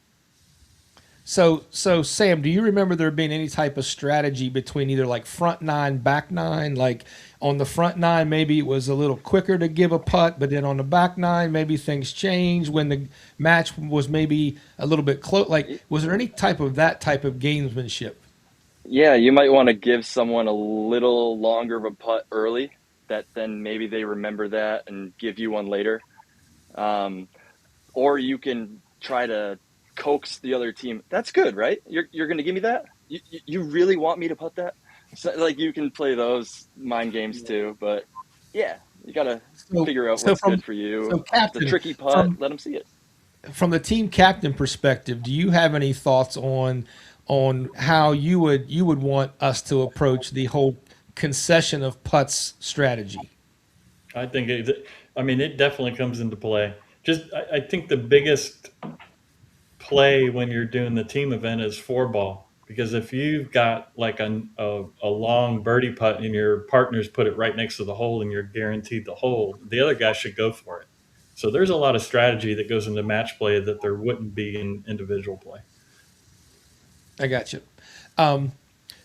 B: So Sam, do you remember there being any type of strategy between either like front nine, back nine? Like on the front nine, maybe it was a little quicker to give a putt, but then on the back nine, maybe things changed when the match was maybe a little bit close. Like, was there any type of gamesmanship?
H: Yeah, you might want to give someone a little longer of a putt early, that then maybe they remember that and give you one later. Or you can try to coax the other team. That's good, right? You're going to give me that? You really want me to putt that? So, like, you can play those mind games too, but yeah, you got to figure out what's good for you.
B: So captain,
H: the tricky putt, let them see it.
B: From the team captain perspective, do you have any thoughts on how you would want us to approach the whole concession of putts strategy?
G: I think it definitely comes into play. I think the biggest play when you're doing the team event is 4-ball, because if you've got like a long birdie putt and your partners put it right next to the hole and you're guaranteed the hole, the other guy should go for it. So there's a lot of strategy that goes into match play that there wouldn't be in individual play.
B: I got you.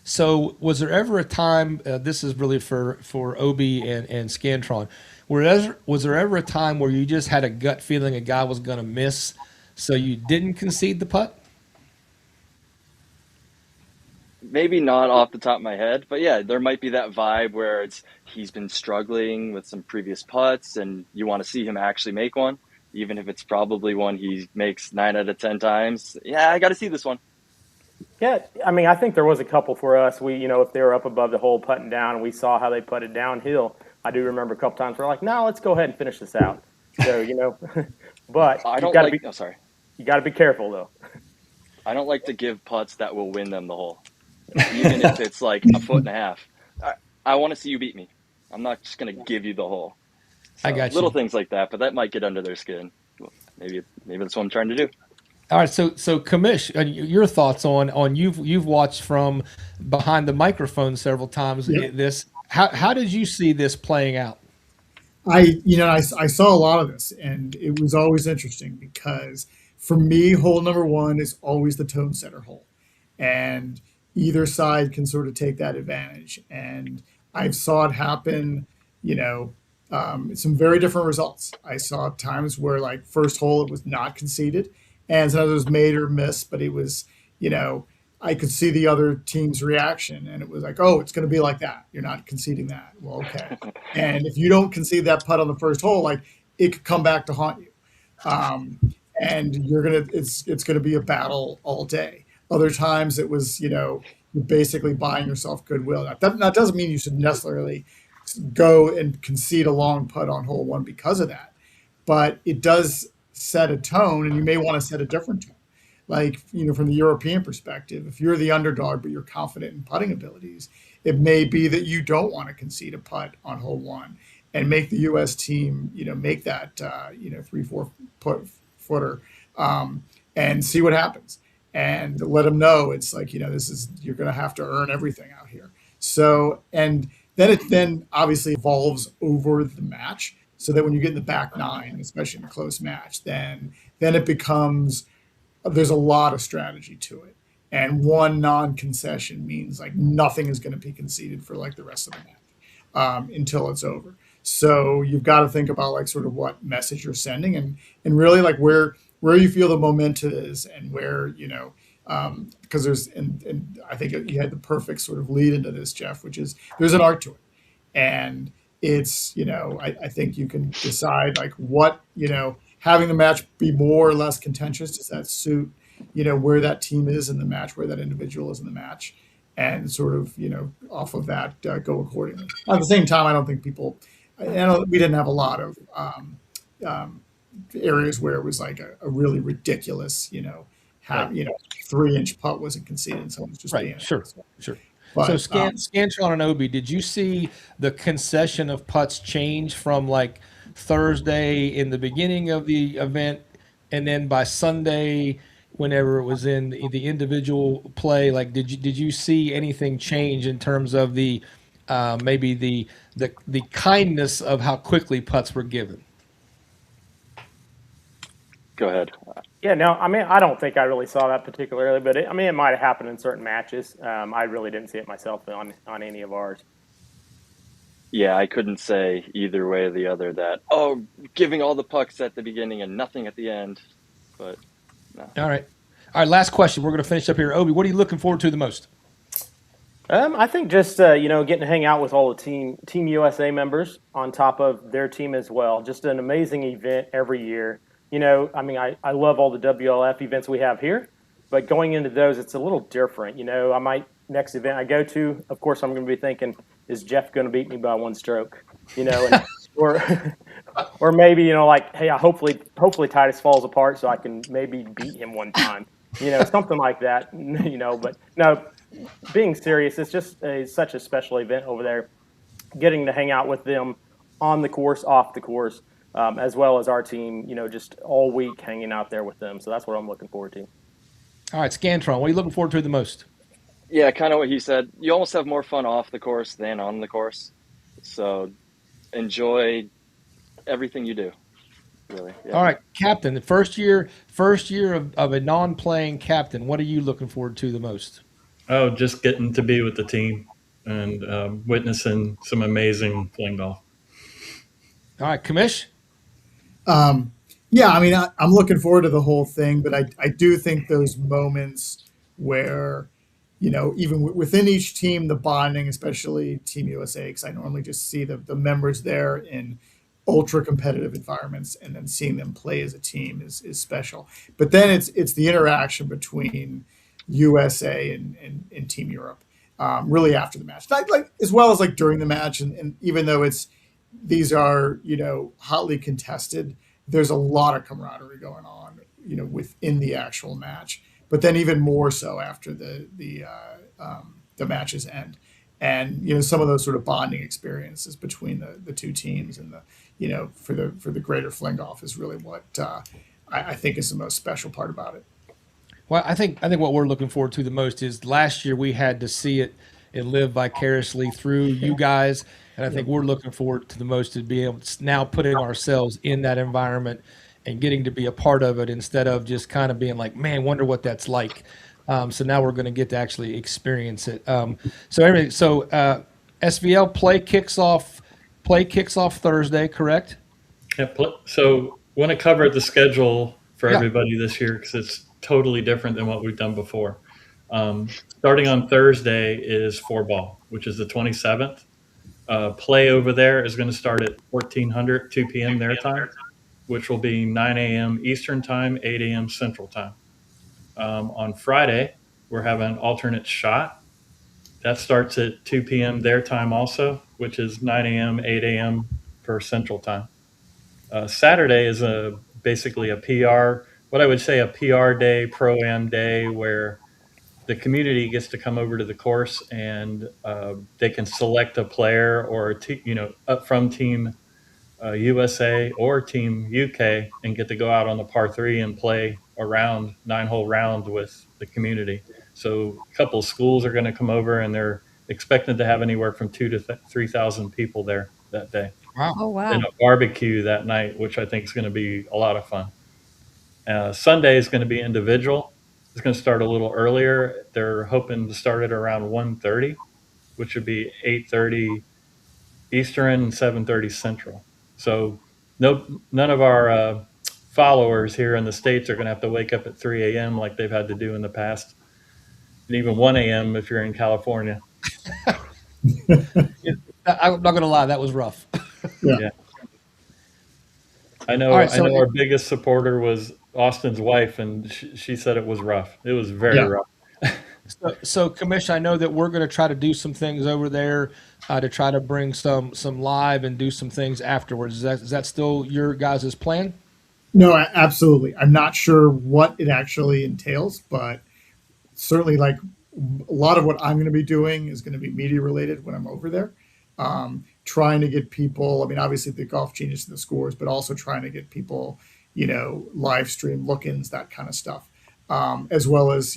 B: So was there ever a time, this is really for Obie and Scantron, was there ever a time where you just had a gut feeling a guy was going to miss, so you didn't concede the putt?
H: Maybe not off the top of my head, but yeah, there might be that vibe where he's been struggling with some previous putts and you want to see him actually make one, even if it's probably one he makes 9 out of 10 times. Yeah, I got to see this one.
E: Yeah, I mean, I think there was a couple for us. We, if they were up above the hole putting down and we saw how they putted downhill, I do remember a couple times we're like, no, let's go ahead and finish this out. So, but you got to be careful though.
H: I don't like to give putts that will win them the hole, even if it's like a foot and a half. I want to see you beat me. I'm not just going to give you the hole. So,
B: I got you.
H: Little things like that, but that might get under their skin. Maybe that's what I'm trying to do.
B: All right, so Commish, your thoughts on you've watched from behind the microphone several times.
F: Yep.
B: This how did you see this playing out?
F: I saw a lot of this, and it was always interesting because for me, hole number 1 is always the tone setter hole, and either side can sort of take that advantage. And I saw it happen, some very different results. I saw times where like first hole it was not conceded, and sometimes it was made or missed, but it was, I could see the other team's reaction, and it was like, oh, it's going to be like that. You're not conceding that. Well, okay. And if you don't concede that putt on the first hole, like it could come back to haunt you. and it's gonna be a battle all day. Other times it was, you're basically buying yourself goodwill. That doesn't mean you should necessarily go and concede a long putt on hole one because of that, but it does set a tone, and you may want to set a different tone. Like, from the European perspective, if you're the underdog but you're confident in putting abilities, it may be that you don't want to concede a putt on hole one and make the U.S. team, make that 3-4 footer, and see what happens, and let them know it's like, you're going to have to earn everything out here. So, and then it obviously evolves over the match, so that when you get in the back nine, especially in a close match, then it becomes, there's a lot of strategy to it. And one non-concession means like nothing is going to be conceded for like the rest of the match until it's over. So you've got to think about like sort of what message you're sending, and really like where you feel the momentum is, and where, because there's, and I think you had the perfect sort of lead into this, Jeff, which is there's an art to it. And it's, I think you can decide like what, having the match be more or less contentious, does that suit, where that team is in the match, where that individual is in the match, and sort of, off of that, go accordingly. At the same time, I don't think we didn't have a lot of areas where it was like a really ridiculous, 3-inch putt wasn't conceded, and someone's just being
B: Sure.
F: But,
B: so Scantron and Obie, did you see the concession of putts change from like Thursday in the beginning of the event, and then by Sunday, whenever it was in the individual play, like did you see anything change in terms of the maybe the kindness of how quickly putts were given?
H: Go ahead.
E: Yeah, no, I mean, I don't think I really saw that particularly, but it might have happened in certain matches. I really didn't see it myself on any of ours.
H: Yeah, I couldn't say either way or the other that, giving all the pucks at the beginning and nothing at the end. But no.
B: All right. Last question. We're going to finish up here. Obie, what are you looking forward to the most?
E: I think just getting to hang out with all the Team USA members on top of their team as well. Just an amazing event every year. I love all the WLF events we have here, but going into those, it's a little different. Next event I go to, of course, I'm going to be thinking, is Jeff going to beat me by one stroke? And, or maybe, hey, hopefully Titus falls apart so I can maybe beat him one time, something like that, but no, being serious, it's just such a special event over there, getting to hang out with them on the course, off the course, as well as our team, just all week hanging out there with them. So that's what I'm looking forward to.
B: All right, Scantron, what are you looking forward to the most?
H: Yeah, kind of what he said. You almost have more fun off the course than on the course. So enjoy everything you do, really. Yeah.
B: All right, Captain, the first year of a non-playing captain, what are you looking forward to the most?
G: Oh, just getting to be with the team and witnessing some amazing fling golf.
B: All right, Commish?
F: Yeah, I mean, I'm looking forward to the whole thing, but I do think those moments where, even within each team, the bonding, especially Team USA, because I normally just see the members there in ultra competitive environments, and then seeing them play as a team is special. But then it's the interaction between USA and Team Europe, really after the match, like as well as like during the match, and even though these are hotly contested, there's a lot of camaraderie going on within the actual match, but then even more so after the matches end, and some of those sort of bonding experiences between the two teams, and for the greater fling golf is really what I think is the most special part about it.
B: Well, I think what we're looking forward to the most is last year we had to see it and live vicariously through you guys. And I think we're looking forward to the most to be able to now putting ourselves in that environment and getting to be a part of it, instead of just kind of being like, man, wonder what that's like. So now we're going to get to actually experience it. So SVL play kicks off Thursday, correct?
G: Yeah, so want to cover the schedule for everybody this year, because it's totally different than what we've done before. Starting on Thursday is 4-ball, which is the 27th. Play over there is going to start at 1400, 2 p.m. their time. which will be 9 a.m. Eastern Time, 8 a.m. Central Time. On Friday, we're having an alternate shot. That starts at 2 p.m. their time also, which is 9 a.m., 8 a.m. per Central Time. Saturday is basically a PR, what I would say a PR day, pro-am day, where the community gets to come over to the course and they can select a player or up from Team USA or Team UK and get to go out on the par 3 and play a round, 9-hole round with the community. So a couple of schools are going to come over, and they're expected to have anywhere from 2,000 to 3,000 people there that day.
B: Wow.
C: Oh, wow.
G: And a barbecue that night, which I think is going to be a lot of fun. Sunday is going to be individual. It's going to start a little earlier. They're hoping to start at around 1:30, which would be 8:30 Eastern and 7:30 Central. So none of our followers here in the States are going to have to wake up at 3 a.m. like they've had to do in the past, and even 1 a.m. if you're in California.
B: I'm not going to lie, that was rough.
G: Yeah. I know.
B: All right, so
G: our biggest supporter was Austin's wife, and she said it was rough. It was very rough.
B: So, Commish, I know that we're going to try to do some things over there to try to bring some live and do some things afterwards. Is that still your guys' plan?
F: No, absolutely. I'm not sure what it actually entails, but certainly, like, a lot of what I'm going to be doing is going to be media related when I'm over there. Trying to get people, I mean, obviously the Golf Genius and the scores, but also trying to get people, live stream look-ins, that kind of stuff, as well as,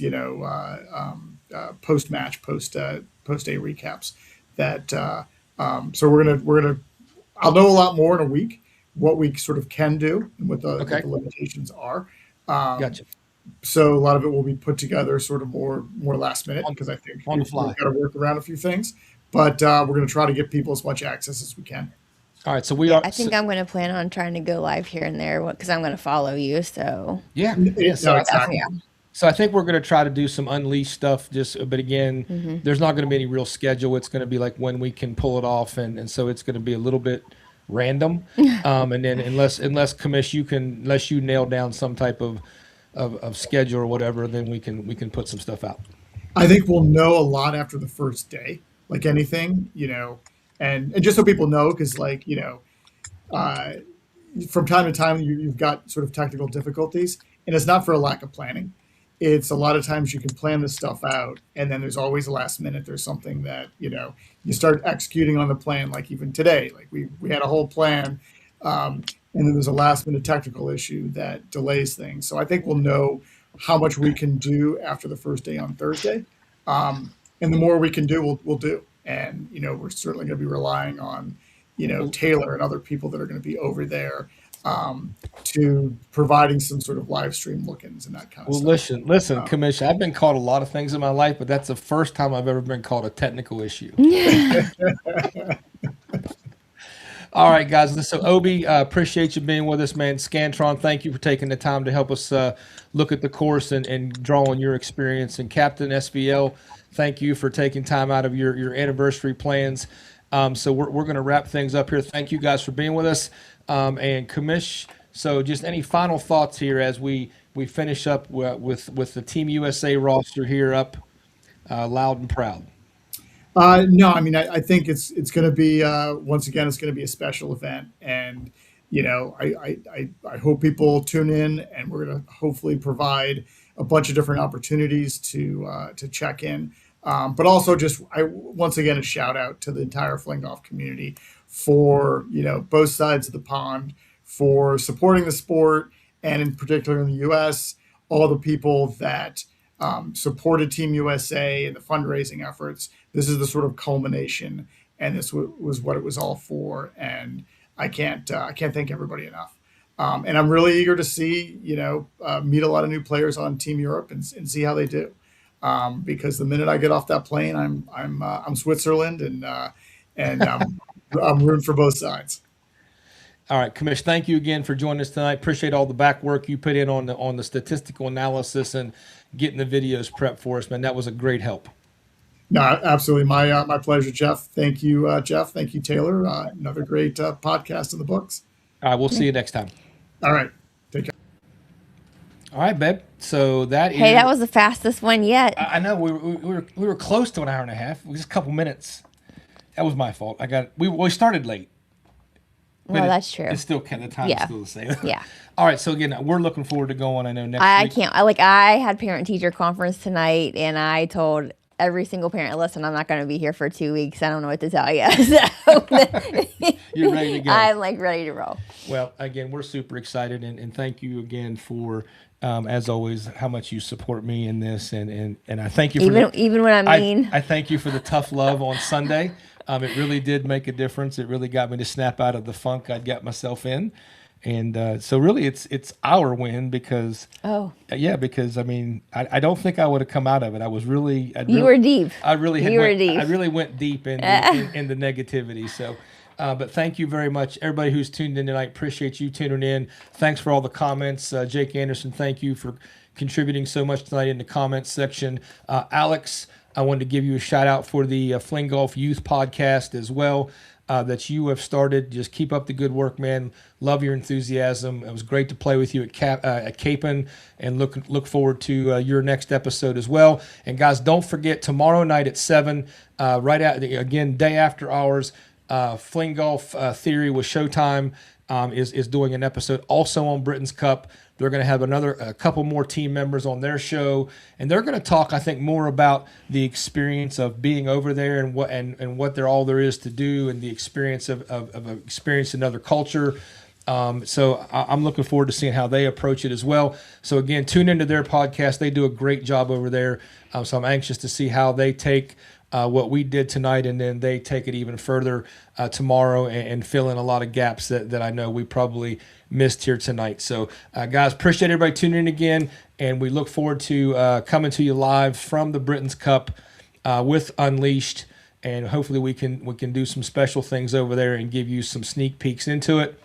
F: post-match, post-day recaps. That so we're gonna I'll know a lot more in a week what we sort of can do and what the limitations are.
B: Gotcha.
F: So a lot of it will be put together sort of more last minute, because I think
B: on the fly.
F: We've got to work around a few things, but we're going to try to give people as much access as we can.
B: All right, so we are.
C: I think I'm going to plan on trying to go live here and there because I'm going to follow you. So
B: Yeah.
F: No, exactly.
B: So I think we're going to try to do some unleashed stuff. But again, there's not going to be any real schedule. It's going to be like when we can pull it off, and so it's going to be a little bit random. And then unless Commish, unless you nail down some type of schedule or whatever, then we can put some stuff out.
F: I think we'll know a lot after the first day, like anything, and just so people know, because from time to time you've got sort of technical difficulties, and it's not for a lack of planning. It's a lot of times you can plan this stuff out, and then there's always a last minute. There's something that, you start executing on the plan, like even today, like we had a whole plan, and then there's a last minute technical issue that delays things. So I think we'll know how much we can do after the first day on Thursday. And the more we can do, we'll do. And, we're certainly going to be relying on, Taylor and other people that are going to be over there to providing some sort of live stream look-ins and that kind of stuff.
B: Listen, Commish, I've been called a lot of things in my life, but that's the first time I've ever been called a technical issue. All right, guys. So, Obie, appreciate you being with us, man. Scantron, thank you for taking the time to help us look at the course and draw on your experience. And Captain SVL, thank you for taking time out of your anniversary plans. So we're going to wrap things up here. Thank you guys for being with us. And Commish, so just any final thoughts here as we finish up with the Team USA roster here up loud and proud.
F: No, I mean, I think it's going to be, once again, it's going to be a special event. And, I hope people tune in, and we're going to hopefully provide a bunch of different opportunities to check in. But also once again, a shout out to the entire Fling Golf community for, both sides of the pond, for supporting the sport, and in particular in the U.S., all the people that supported Team USA and the fundraising efforts. This is the sort of culmination, and this was what it was all for. And I can't thank everybody enough. And I'm really eager to see, meet a lot of new players on Team Europe and see how they do. Because the minute I get off that plane, I'm Switzerland, and I'm rooting for both sides.
B: All right, Commish, thank you again for joining us tonight. Appreciate all the back work you put in on the statistical analysis and getting the videos prepped for us, man. That was a great help.
F: No, absolutely. My pleasure, Jeff. Thank you, Jeff. Thank you, Taylor. Another great podcast in the books.
B: All right, we'll see you next time.
F: All right. Take care.
B: All right, babe. So
C: Hey, that was the fastest one yet.
B: I know we were close to an hour and a half. It was just a couple minutes. That was my fault. We started late.
C: Well, that's true.
B: It's still the time's still the same.
C: Yeah.
B: All right. So again, we're looking forward to going. I know next
C: I
B: week.
C: can't. I had parent teacher conference tonight, and I told every single parent, listen, I'm not going to be here for 2 weeks. I don't know what to tell you. So
B: You're ready to go.
C: I'm ready to roll.
B: Well, again, we're super excited, and thank you again for, as always, how much you support me in this, and I thank you for
C: even when I'm mean.
B: I thank you for the tough love on Sunday. It really did make a difference. It really got me to snap out of the funk I'd got myself in. And so really it's our win because because I mean I don't think I would have come out of it. I was really
C: you were deep.
B: I really
C: you were deep.
B: I really went deep in the negativity. So but thank you very much, everybody who's tuned in tonight. Appreciate you tuning in. Thanks for all the comments. Jake Anderson, thank you for contributing so much tonight in the comments section. Alex, I wanted to give you a shout out for the Fling Golf Youth Podcast as well. That you have started. Just keep up the good work, man. Love your enthusiasm. It was great to play with you at Capon, and look forward to your next episode as well. And guys, don't forget tomorrow night at 7, day after ours. Fling Golf Theory with Showtime is doing an episode also on Britain's Cup. They're going to have a couple more team members on their show, and they're going to talk, I think, more about the experience of being over there and what there is to do, and the experience of experiencing another culture. So I'm looking forward to seeing how they approach it as well. So again, tune into their podcast. They do a great job over there. So I'm anxious to see how they take what we did tonight, and then they take it even further tomorrow and fill in a lot of gaps that I know we probably missed here tonight. So guys, appreciate everybody tuning in again, and we look forward to coming to you live from the Britain's Cup with Unleashed, and hopefully we can do some special things over there and give you some sneak peeks into it.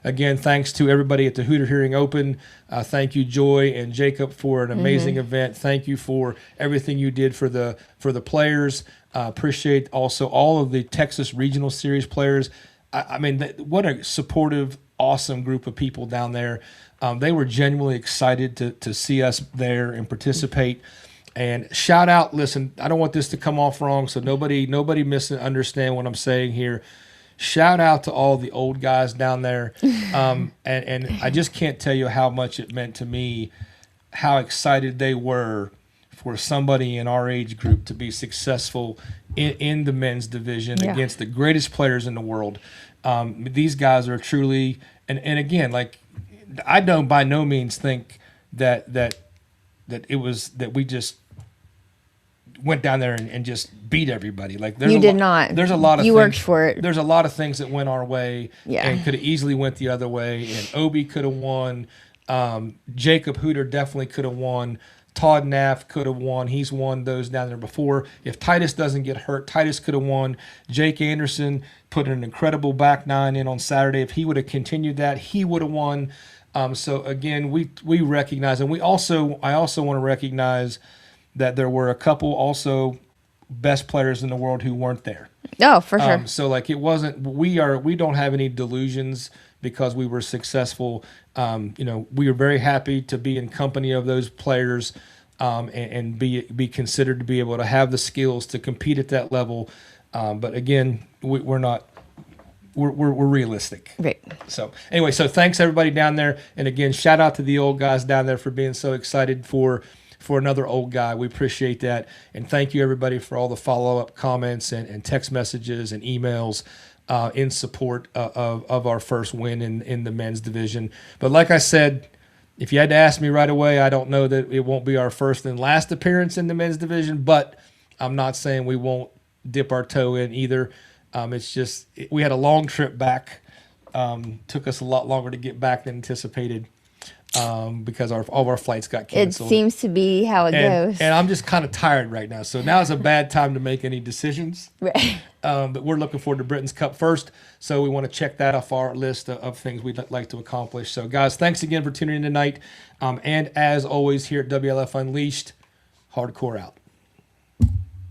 B: Again, thanks to everybody at the Hooter Hearing Open. Thank you, Joy and Jacob, for an amazing event. Thank you for everything you did for the players. Appreciate also all of the Texas Regional Series players. I mean, what a supportive, awesome group of people down there. They were genuinely excited to see us there and participate. And shout out, listen, I don't want this to come off wrong, so nobody misunderstand what I'm saying here. Shout out to all the old guys down there. And I just can't tell you how much it meant to me, how excited they were for somebody in our age group to be successful in the men's division against the greatest players in the world. These guys are truly, and again, like, I don't by no means think that it was that we just went down there and just beat everybody. Like,
C: you did not.
B: There's a lot of
C: you
B: things,
C: worked for it.
B: There's a lot of things that went our way and could have easily went the other way. And Obie could have won. Jacob Hooter definitely could have won. Todd Naff could have won. He's won those down there before. If Titus doesn't get hurt, Titus could have won. Jake Anderson put an incredible back nine in on Saturday. If he would have continued that, he would have won. So again, we recognize, and I also want to recognize that there were a couple also best players in the world who weren't there.
C: Oh, for sure.
B: So like, it wasn't, we don't have any delusions because we were successful. We are very happy to be in company of those players, and be considered to be able to have the skills to compete at that level. But again, we're not, we're realistic.
C: Right.
B: So anyway, so thanks everybody down there. And again, shout out to the old guys down there for being so excited for another old guy. We appreciate that. And thank you everybody for all the follow-up comments and text messages and emails in support of our first win in the men's division. But like I said, if you had to ask me right away, I don't know that it won't be our first and last appearance in the men's division, but I'm not saying we won't dip our toe in either. It's just, we had a long trip back. Took us a lot longer to get back than anticipated. Because all of our flights got canceled.
C: It seems to be how it goes.
B: And I'm just kind of tired right now. So now is a bad time to make any decisions.
C: Right.
B: But we're looking forward to Britain's Cup first. So we want to check that off our list of things we'd like to accomplish. So guys, thanks again for tuning in tonight. And as always here at WLF Unleashed, hardcore out.